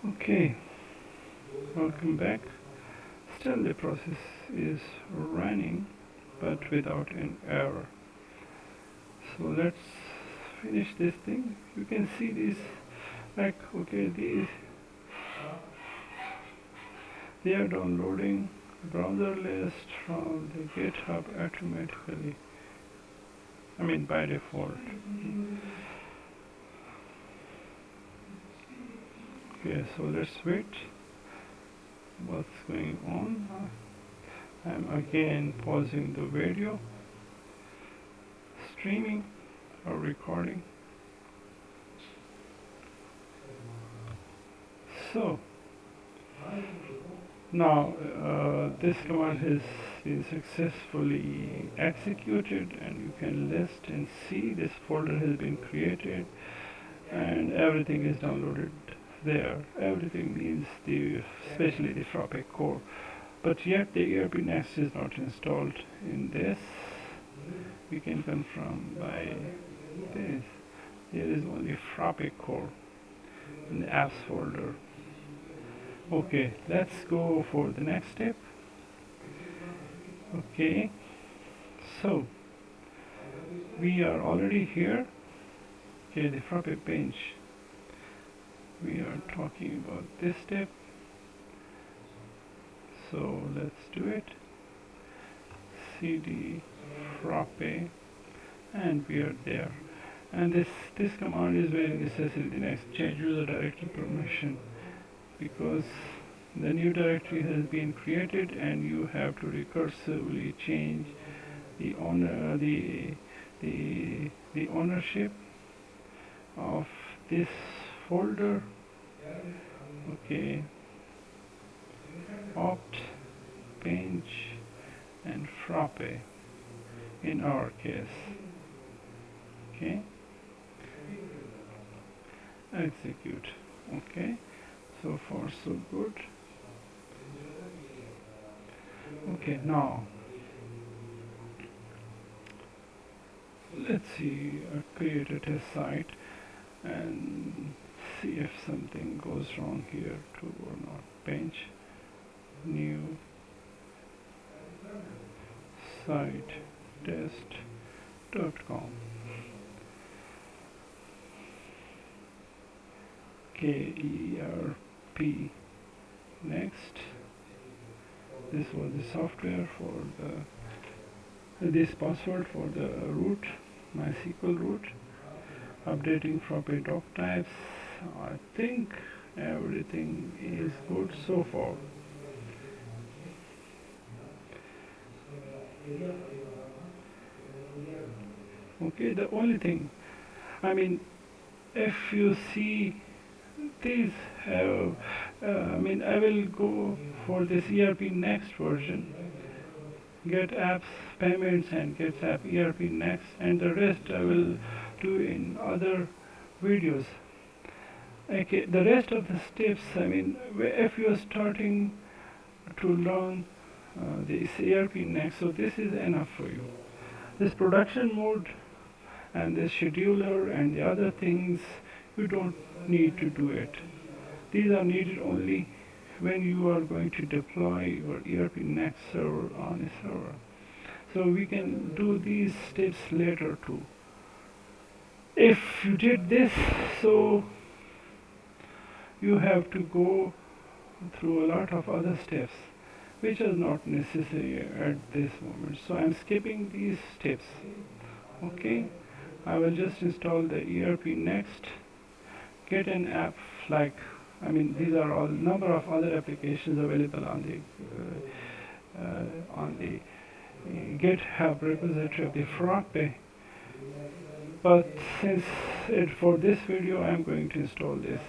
Okay, welcome back. Still the process is running, but without an error. So let's finish this thing. You can see this, like, okay, they are downloading browser list from the GitHub automatically, I mean by default. Okay, so let's wait. What's going on? I'm again pausing the video, streaming or recording. So now this command has been successfully executed, and you can list and see this folder has been created and everything is downloaded there. Everything means especially the Frappe core, but yet the ERPNext is not installed in this. We can confirm by this. There is only Frappe core in the apps folder. Okay, let's go for the next step. Okay, so we are already here. Okay, the Frappe bench. We are talking about this step. So let's do it. cd Frappe, and we are there. And this command is very necessary. The next, change user directory permission, because the new directory has been created and you have to recursively change the the ownership of this folder. Okay, opt, bench, and Frappe in our case. Okay, execute. Okay, so far so good. Okay, now let's see, create a test site and see if something goes wrong here too or not. Bench, new site test.com. ERPNext. This was the software for this password for the root, MySQL root. Updating Frappe doc types. I think everything is good so far. Okay, the only thing, I mean, if you see these have, I will go for this ERPNext version, get apps payments and get app ERPNext, and the rest I will do in other videos. Okay, the rest of the steps, if you are starting to learn this ERPNext, so this is enough for you. This production mode and this scheduler and the other things, you don't need to do it. These are needed only when you are going to deploy your ERPNext server on a server. So we can do these steps later too. If you did this, so you have to go through a lot of other steps, which is not necessary at this moment. So I'm skipping these steps. Okay, I will just install the ERPNext, get an app like, these are all number of other applications available on the GitHub repository of the Frappe. But since for this video I'm going to install this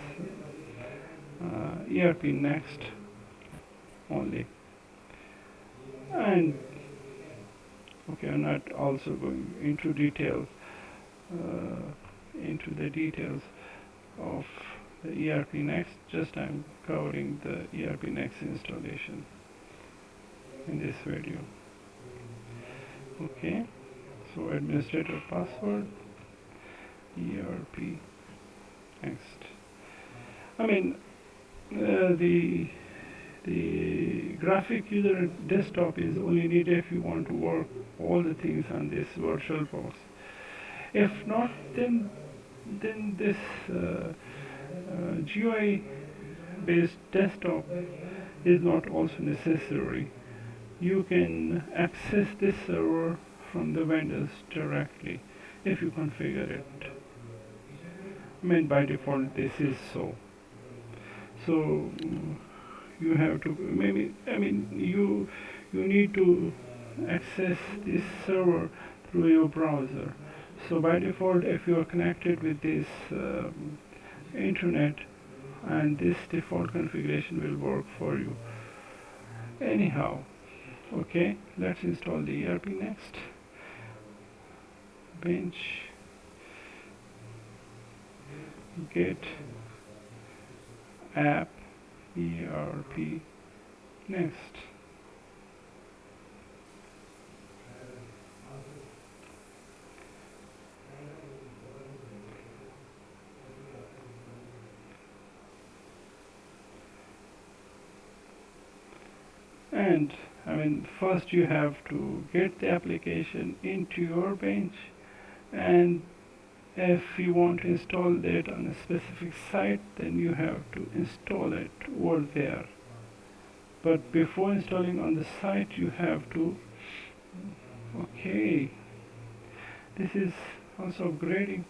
ERPNext only. And okay, I'm not also going into details, into the details of the ERPNext. Just I'm covering the ERPNext installation in this video. Okay, so administrator password, ERPNext. I mean, the graphic user desktop is only needed if you want to work all the things on this virtual box. If not, then this GUI based desktop is not also necessary. You can access this server from the vendors directly if you configure it. I mean, by default this is so. So you have to you need to access this server through your browser. So by default, if you are connected with this internet, and this default configuration will work for you. Anyhow, okay, let's install the ERPNext. Bench get app ERPNext. And first you have to get the application into your bench, and if you want to install that on a specific site, then you have to install it over there. But before installing on the site, you have to, okay, this is also upgrading.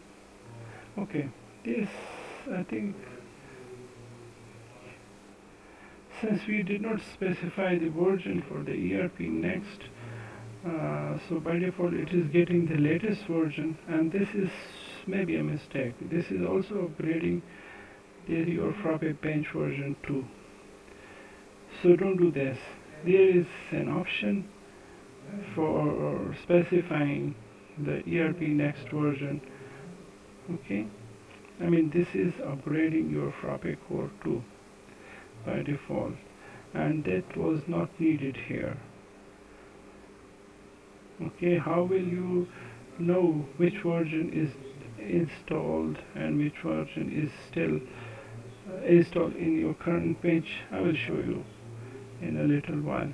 Okay, this, I think, since we did not specify the version for the ERPNext, so by default it is getting the latest version, and this is maybe a mistake. This is also upgrading your Frappe Bench version 2. So don't do this. There is an option for specifying the ERPNext version. Okay, this is upgrading your Frappe Core 2 by default, and that was not needed here. Okay, how will you know which version is installed and which version is still installed in your current bench? I will show you in a little while.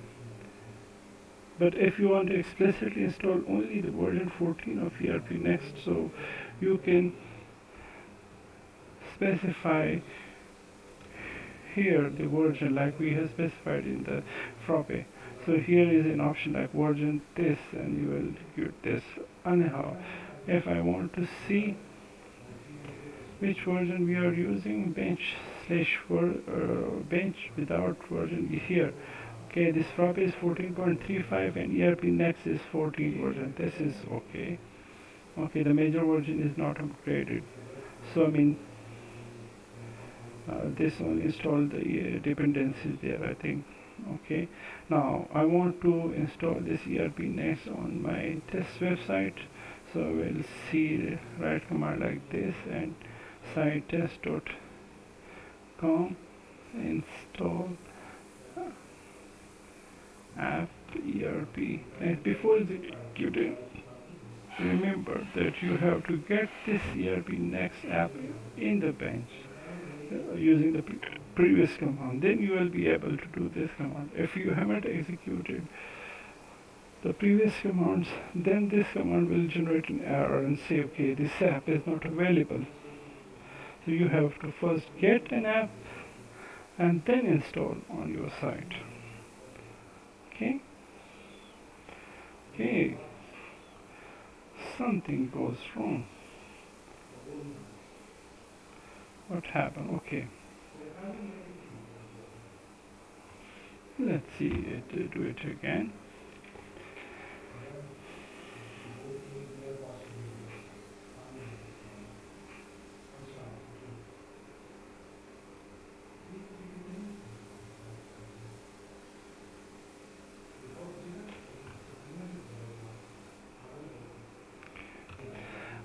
But if you want to explicitly install only the version 14 of ERPNext, so you can specify here the version like we have specified in the Frappe. So here is an option like version this, and you will execute this. Anyhow, if I want to see which version we are using, bench without version here. Okay, this Frappe is 14.35 and ERPNext is 14 version. This is okay. Okay, the major version is not upgraded. So this one installed the dependencies there, I think. Okay, now I want to install this ERPNext on my test website. So we'll see the right command like this, and site test.com install app ERP. And before executing, remember that you have to get this ERPNext app in the bench using the previous command. Then you will be able to do this command. If you haven't executed the previous commands, then this command will generate an error and say, okay, this app is not available. So you have to first get an app and then install on your site. Okay, something goes wrong. What happened? Okay, let's see it, do it again.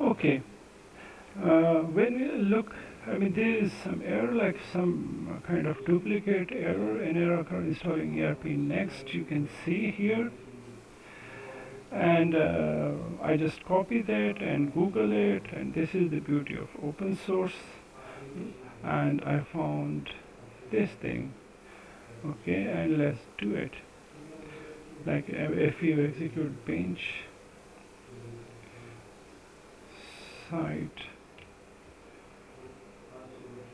Okay. When we look, I mean, there is some error, like some kind of duplicate error, an error occurred installing ERPNext. You can see here, and I just copy that and Google it, and this is the beauty of open source. And I found this thing. Okay, and let's do it. Like if you execute bench site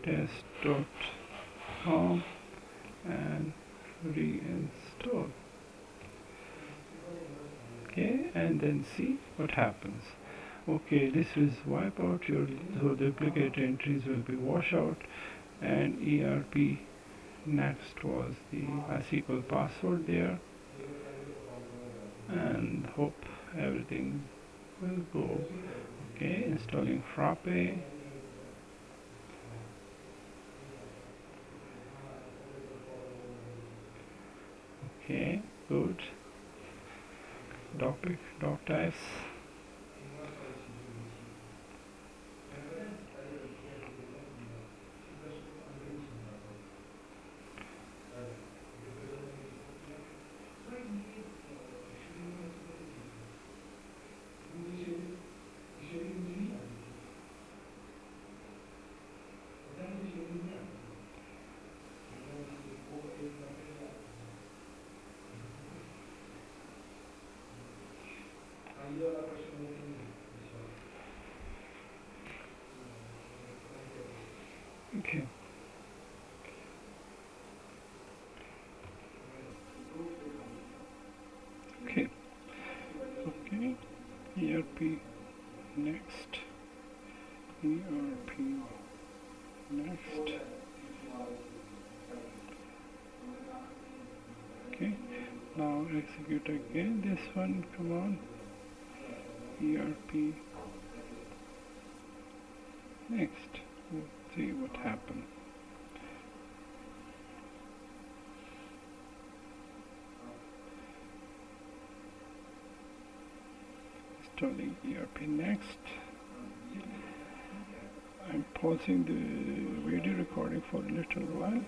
test.com and reinstall. Okay, and then see what happens. Okay, this is wipe out your, so duplicate entries will be washed out, and ERP next was the MySQL password there, and hope everything will go. Okay, installing Frappe. Okay, good. Docpic, doc types. Okay. Okay. Okay. ERP next. ERP next. Okay. Now execute again this one. Come on. ERP next. We'll see what happens. Installing ERPNext. I'm pausing the video recording for a little while.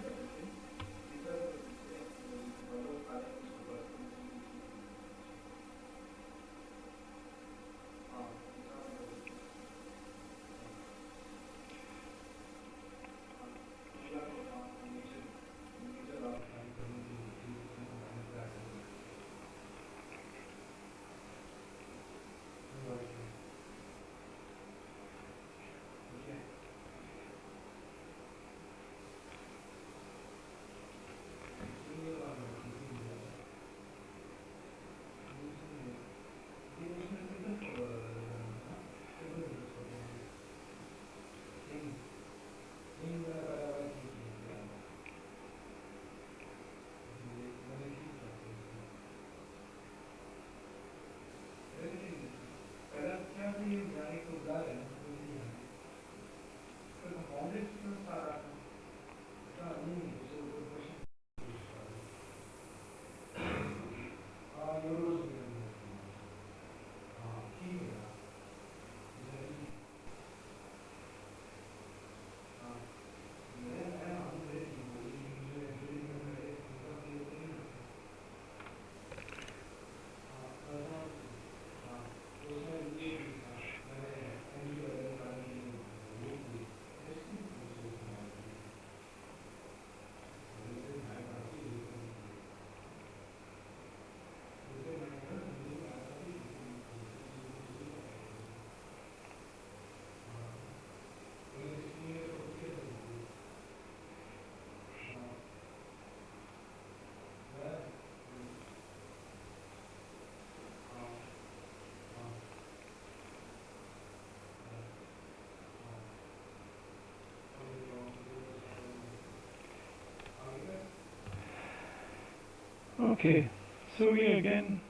Okay, so we again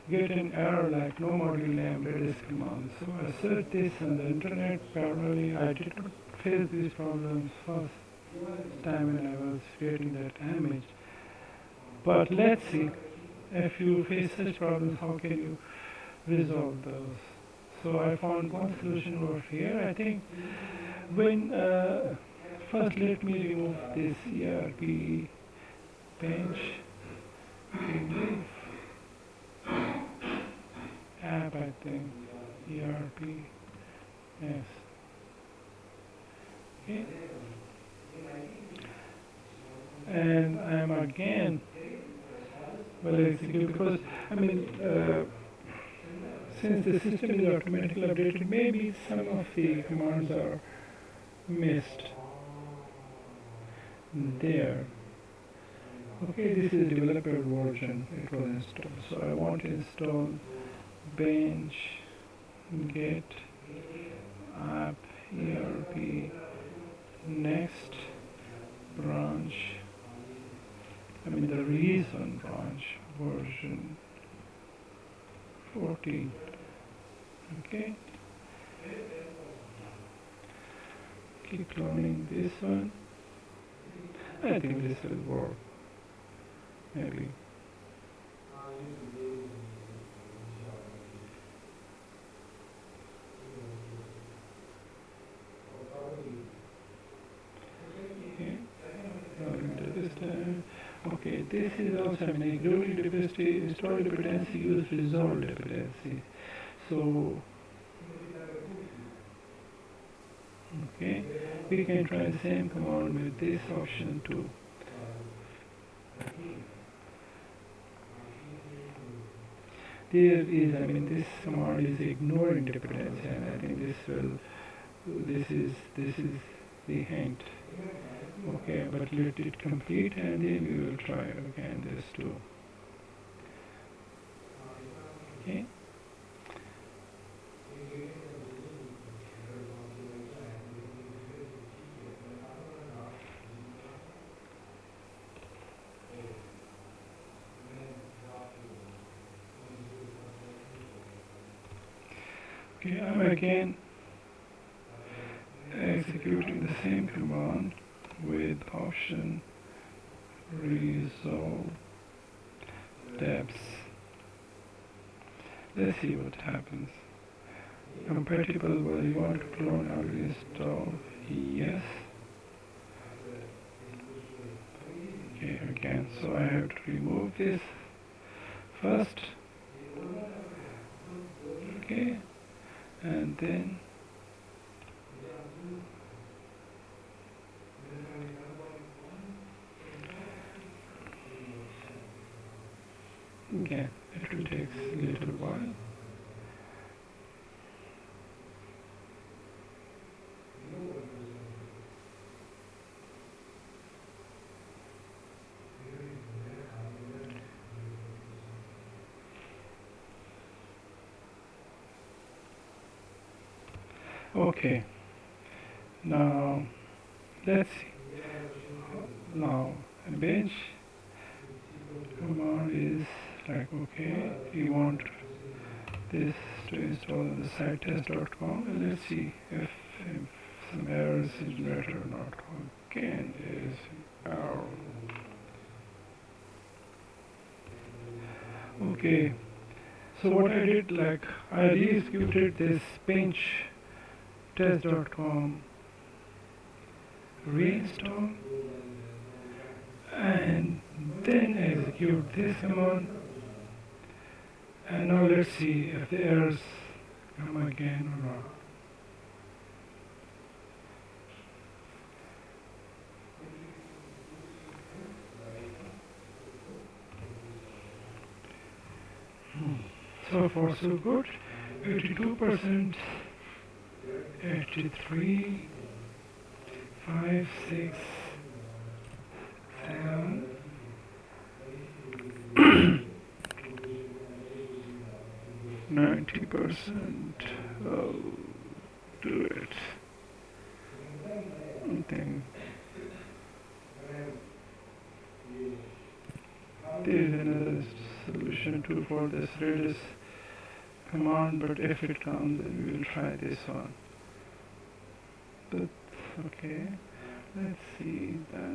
get an error like no module name read command. So I searched this on the internet. Parallelly, I did not face these problems first time when I was creating that image. But let's see, if you face such problems, how can you resolve those? So I found one solution over here. I think when first let me remove this ERP bench, remove app, I think ERP, yes, okay, and I'm again will execute because I mean since the system is automatically updated, maybe some of the commands are missed there. Okay, this is developer version, it was installed. So I want to install bench get app ERP next branch, I mean the reason branch version 14. Okay, keep cloning this one. I think this will work, maybe. Okay, okay, this is also an ignoring dependency, store dependency, use resolve dependency. So, okay, we can try the same command with this option too. There is, I mean, this command is ignoring dependency, and I think this is the hint. Okay, but let it complete, and then we will try again this too. Okay. Okay, I'm again executing the same command with option resolve depths. Let's see what happens. Compatible, well, you want to clone or install? Yes. Okay, again, so I have to remove this first. Okay, and then again, it will take a little while. Okay, now let's see. Now bench command is like, okay, we want this to install on the site test.com, and let's see if some errors is generated or not. Again, is error. Okay, so what I did, like, I re-executed this bench test.com reinstall and then execute this command, and now let's see if the errors come again or not. So far so good. 82%, 83, 5, 6, 7, 90%. Oh, do it. Okay. There is another solution too for this Redis command, but if it comes, then we will try this one. But okay, let's see. Dun.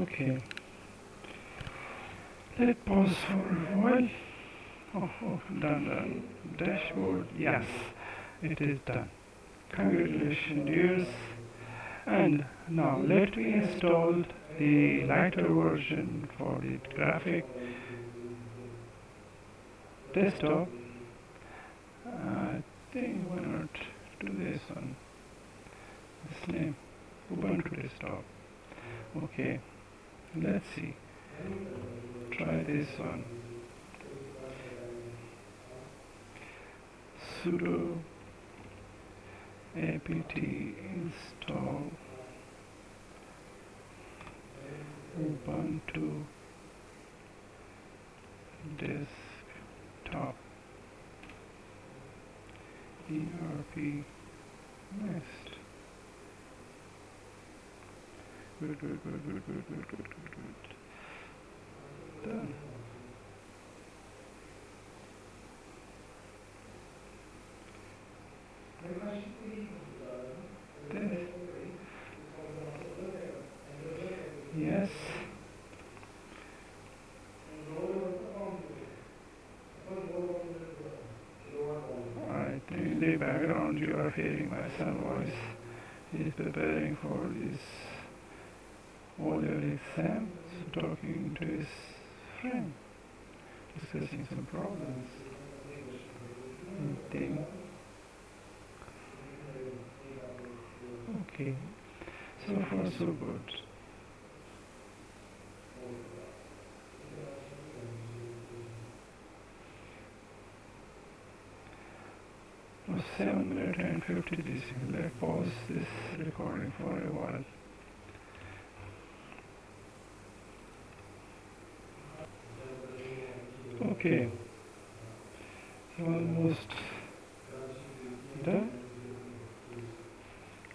Okay, let pause for a while. Done. Dashboard, yes, it is done. Congratulations, dears. And now let me install the lighter version for the graphic desktop. I think why not do this one? This name, Ubuntu desktop. Okay, let's see. Try this one. Sudo apt install Ubuntu desktop ERPNext. Good. Done. This. Yes. I think the background you are hearing my son voice. He is preparing for his O-level exam, so talking to his friend, discussing some problems. Thing. Okay, so far so good. For 7 minutes and 50 seconds. Let's pause this recording for a while. Okay, so almost done.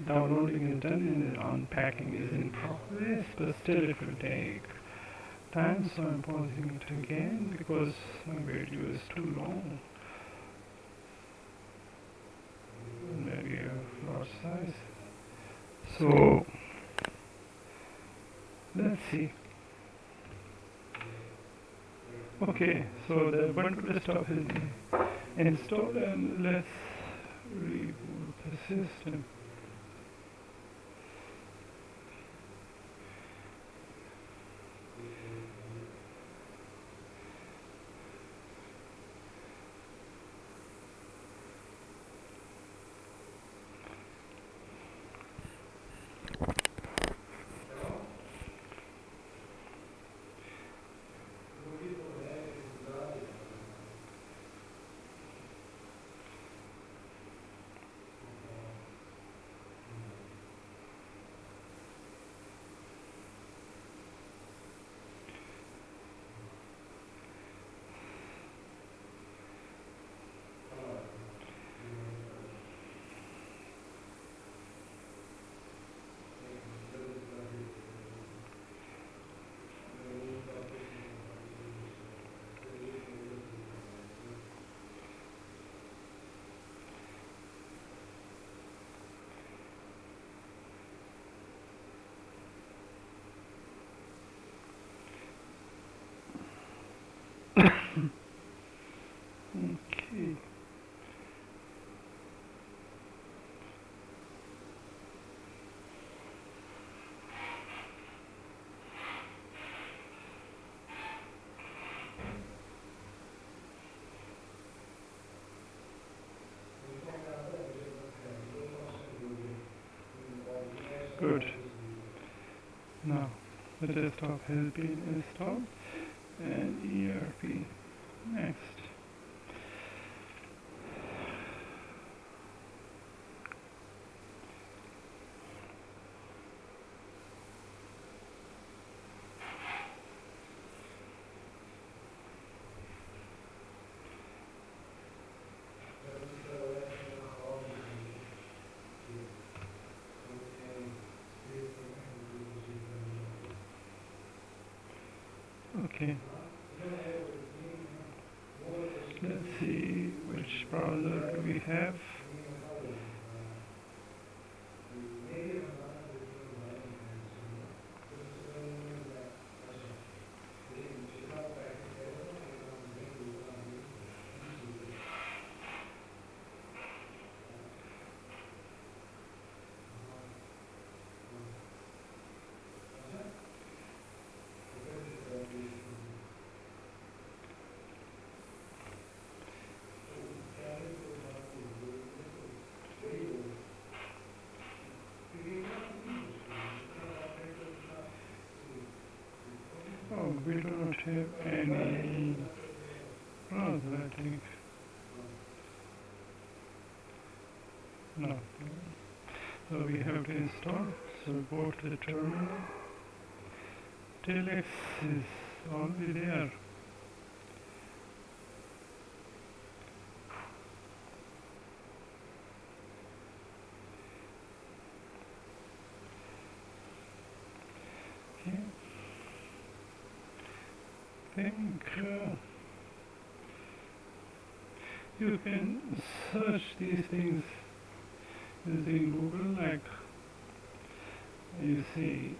Downloading is done and the unpacking is in progress, but still it will take time, so I'm pausing it again because my video is too long. Maybe a large size. So let's see. Okay, so the Ubuntu desktop is installed and let's reboot the system. Okay. Good. Now the desktop has been installed and ERPNext. Okay. Let's see which browser do we have. we do not have any browser, I think. No. So we have to install. So go to the terminal. Telex is already there. Okay. I think you can search these things using Google, like you see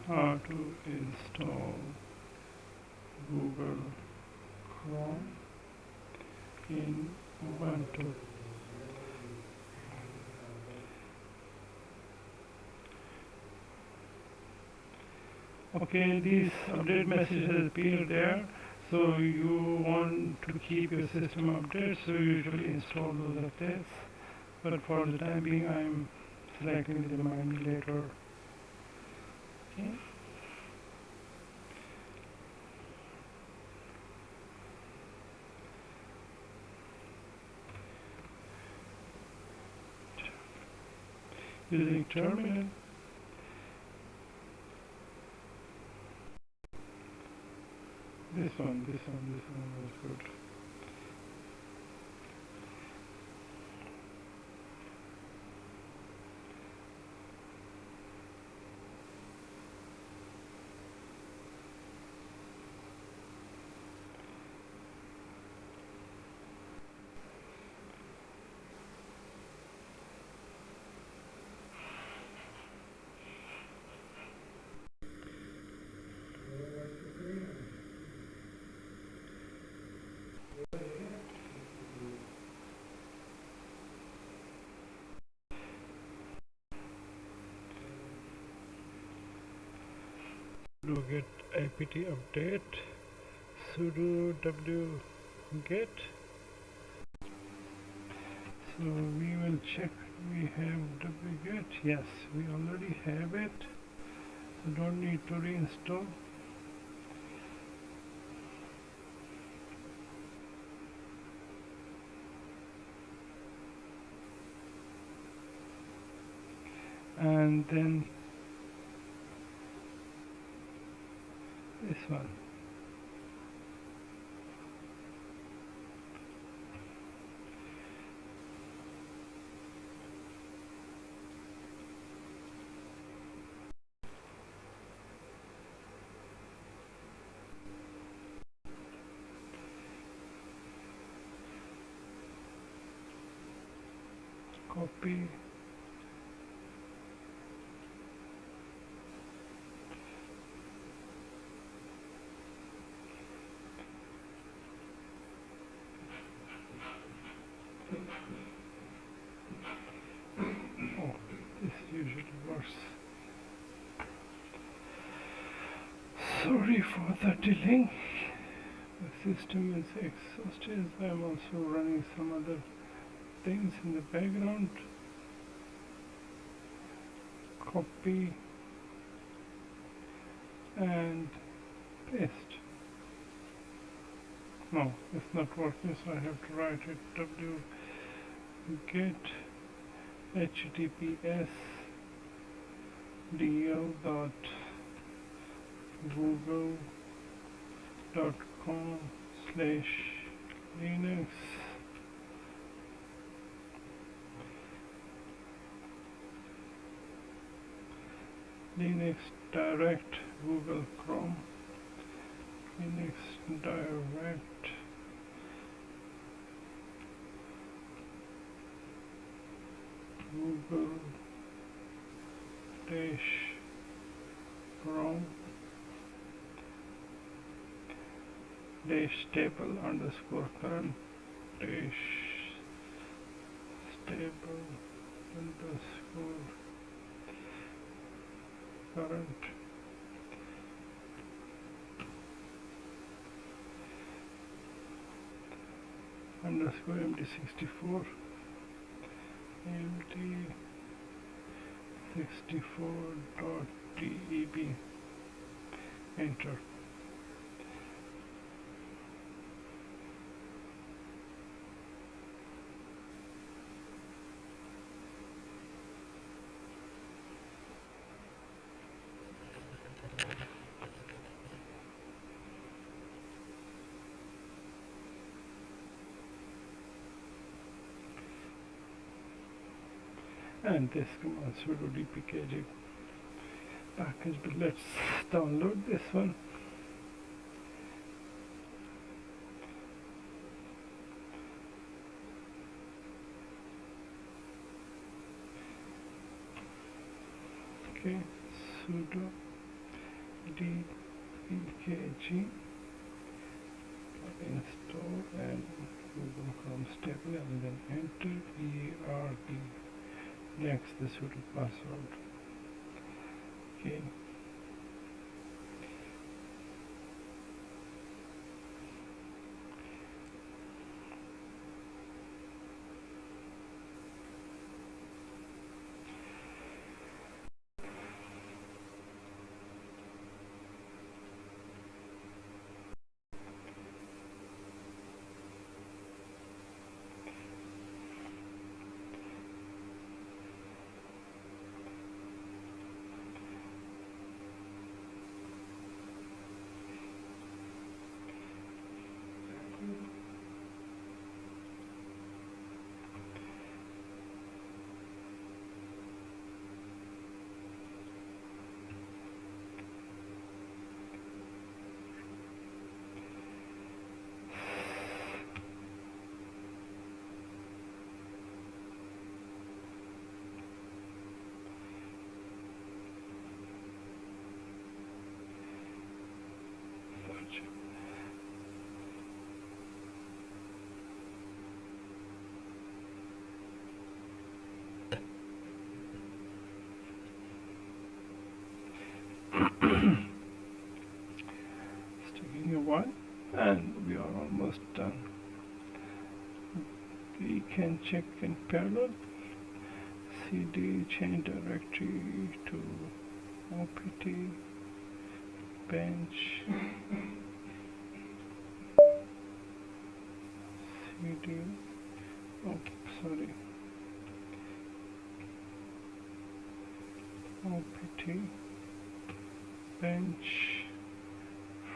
how to install Google Chrome in Ubuntu. Okay, this update message has appeared there. So you want to keep your system updated, so you usually install those updates. But for the time being, I'm selecting the remind me later. Okay. Using terminal. This one was good. Do get apt update sudo wget. So we will check we have wget. Yes, we already have it, so don't need to reinstall. And then this one. Copy. Oh, this usually works. Sorry for the delay. The system is exhausted. I'm also running some other things in the background. Copy and paste. No, it's not working, so I have to write it wget https dl.google.com/linux Linux direct Google Chrome Linux direct Google dash Chrome dash stable underscore current dash stable underscore current underscore md64 md64.deb, enter. And this command sudo dpkg package, but let's download this one. Okay, sudo dpkg install and Google Chrome stable, and then enter ERPNext, the sudo password. Okay. Search. It's taking a while, and we are almost done. We can check in parallel. cd change directory to opt bench cd, oh sorry, opt bench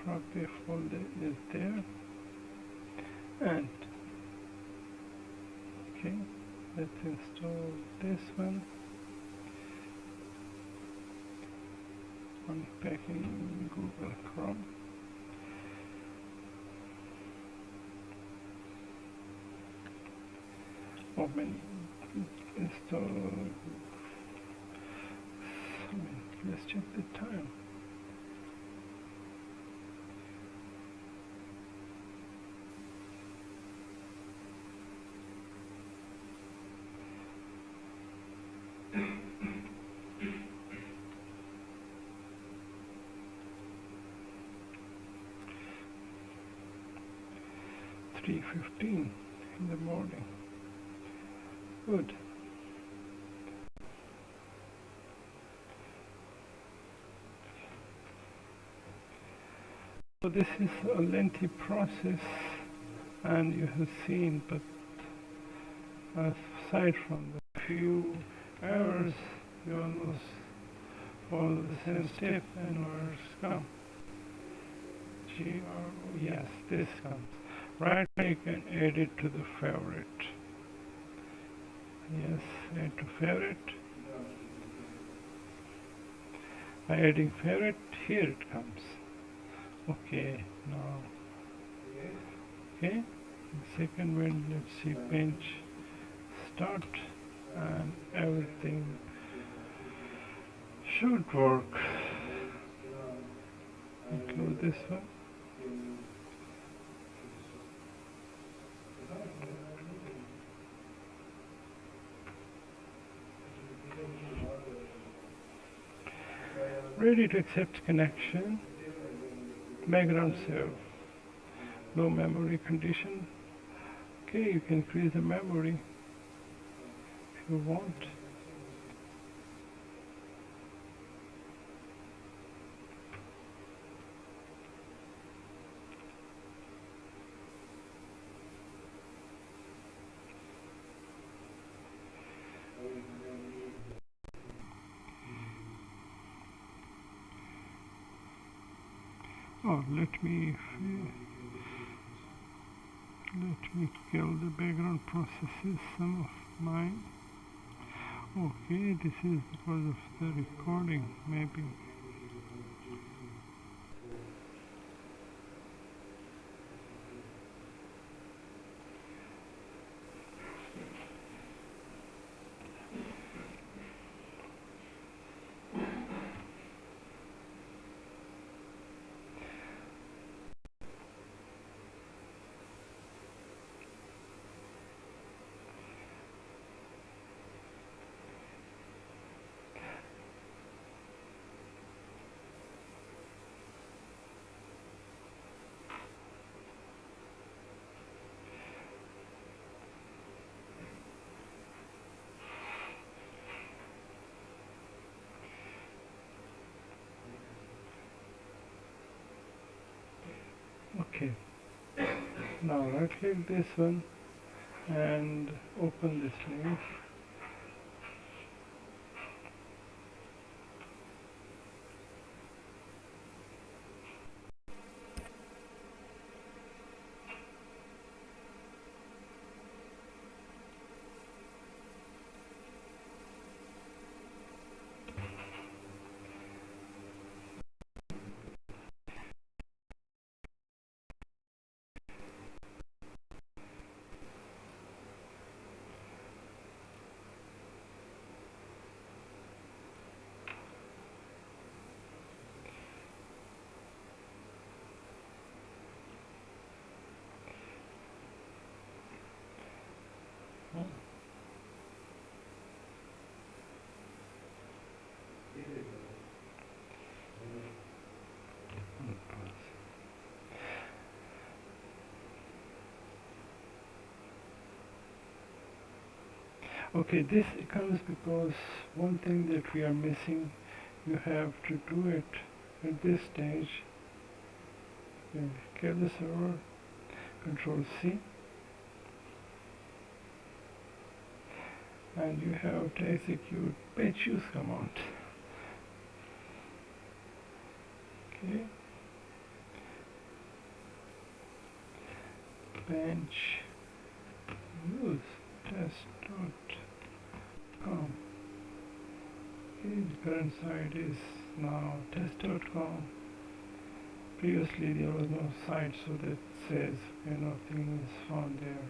floppy folder is there, and okay, let's install this one. Unpacking Google Chrome. Open, install. Let's check the time. .15 in the morning. Good. So this is a lengthy process, and you have seen, but aside from the few errors, you almost follow the same step, and words come. Yes, this comes. Right, you can add it to the favorite. Yes, add to favorite. By adding favorite, here it comes. Okay, now. Okay, second one, let's see, bench start, and everything should work. Include this one. Ready to accept connection. Background save. Low memory condition. Okay, you can increase the memory if you want. Oh, let me kill the background processes, some of mine. Okay, this is because of the recording, maybe. Okay, now right click this one and open this link. Okay, this comes because one thing that we are missing, you have to do it at this stage. Okay, kill the server, Control C, and you have to execute page use command. Okay, bench use test.com. Okay, the current site is now test.com. Previously there was no site, so that says nothing is found there.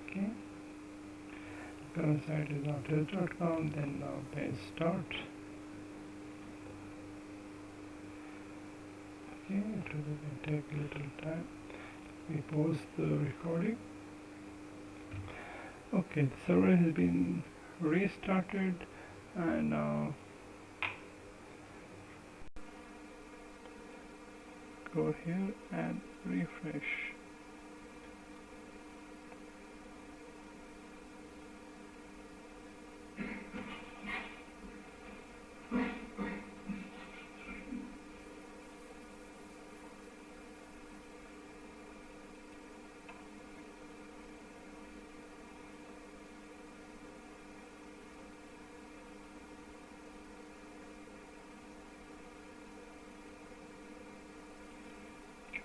Okay, the current site is now test.com, then now page start. Okay, it will take a little time. We pause the recording. Okay, the server has been restarted, and now go here and refresh.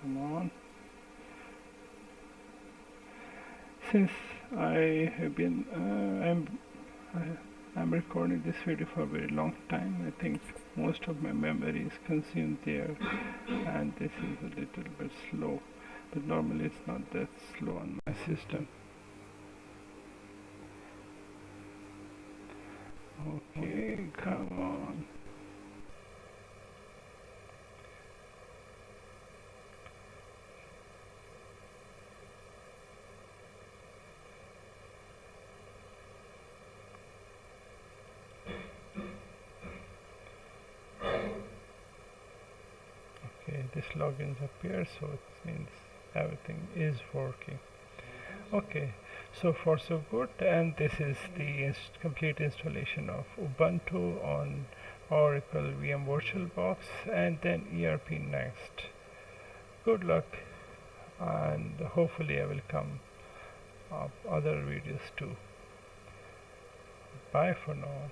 Come on. Since I have been, I'm recording this video for a very long time. I think most of my memory is consumed there, and this is a little bit slow, but normally it's not that slow on my system. Okay, come on. Okay, this logins appears, so it means everything is working. Okay, so far so good, and this is the complete installation of Ubuntu on Oracle VM VirtualBox and then ERPNext. Good luck, and hopefully I will come up other videos too. Bye for now.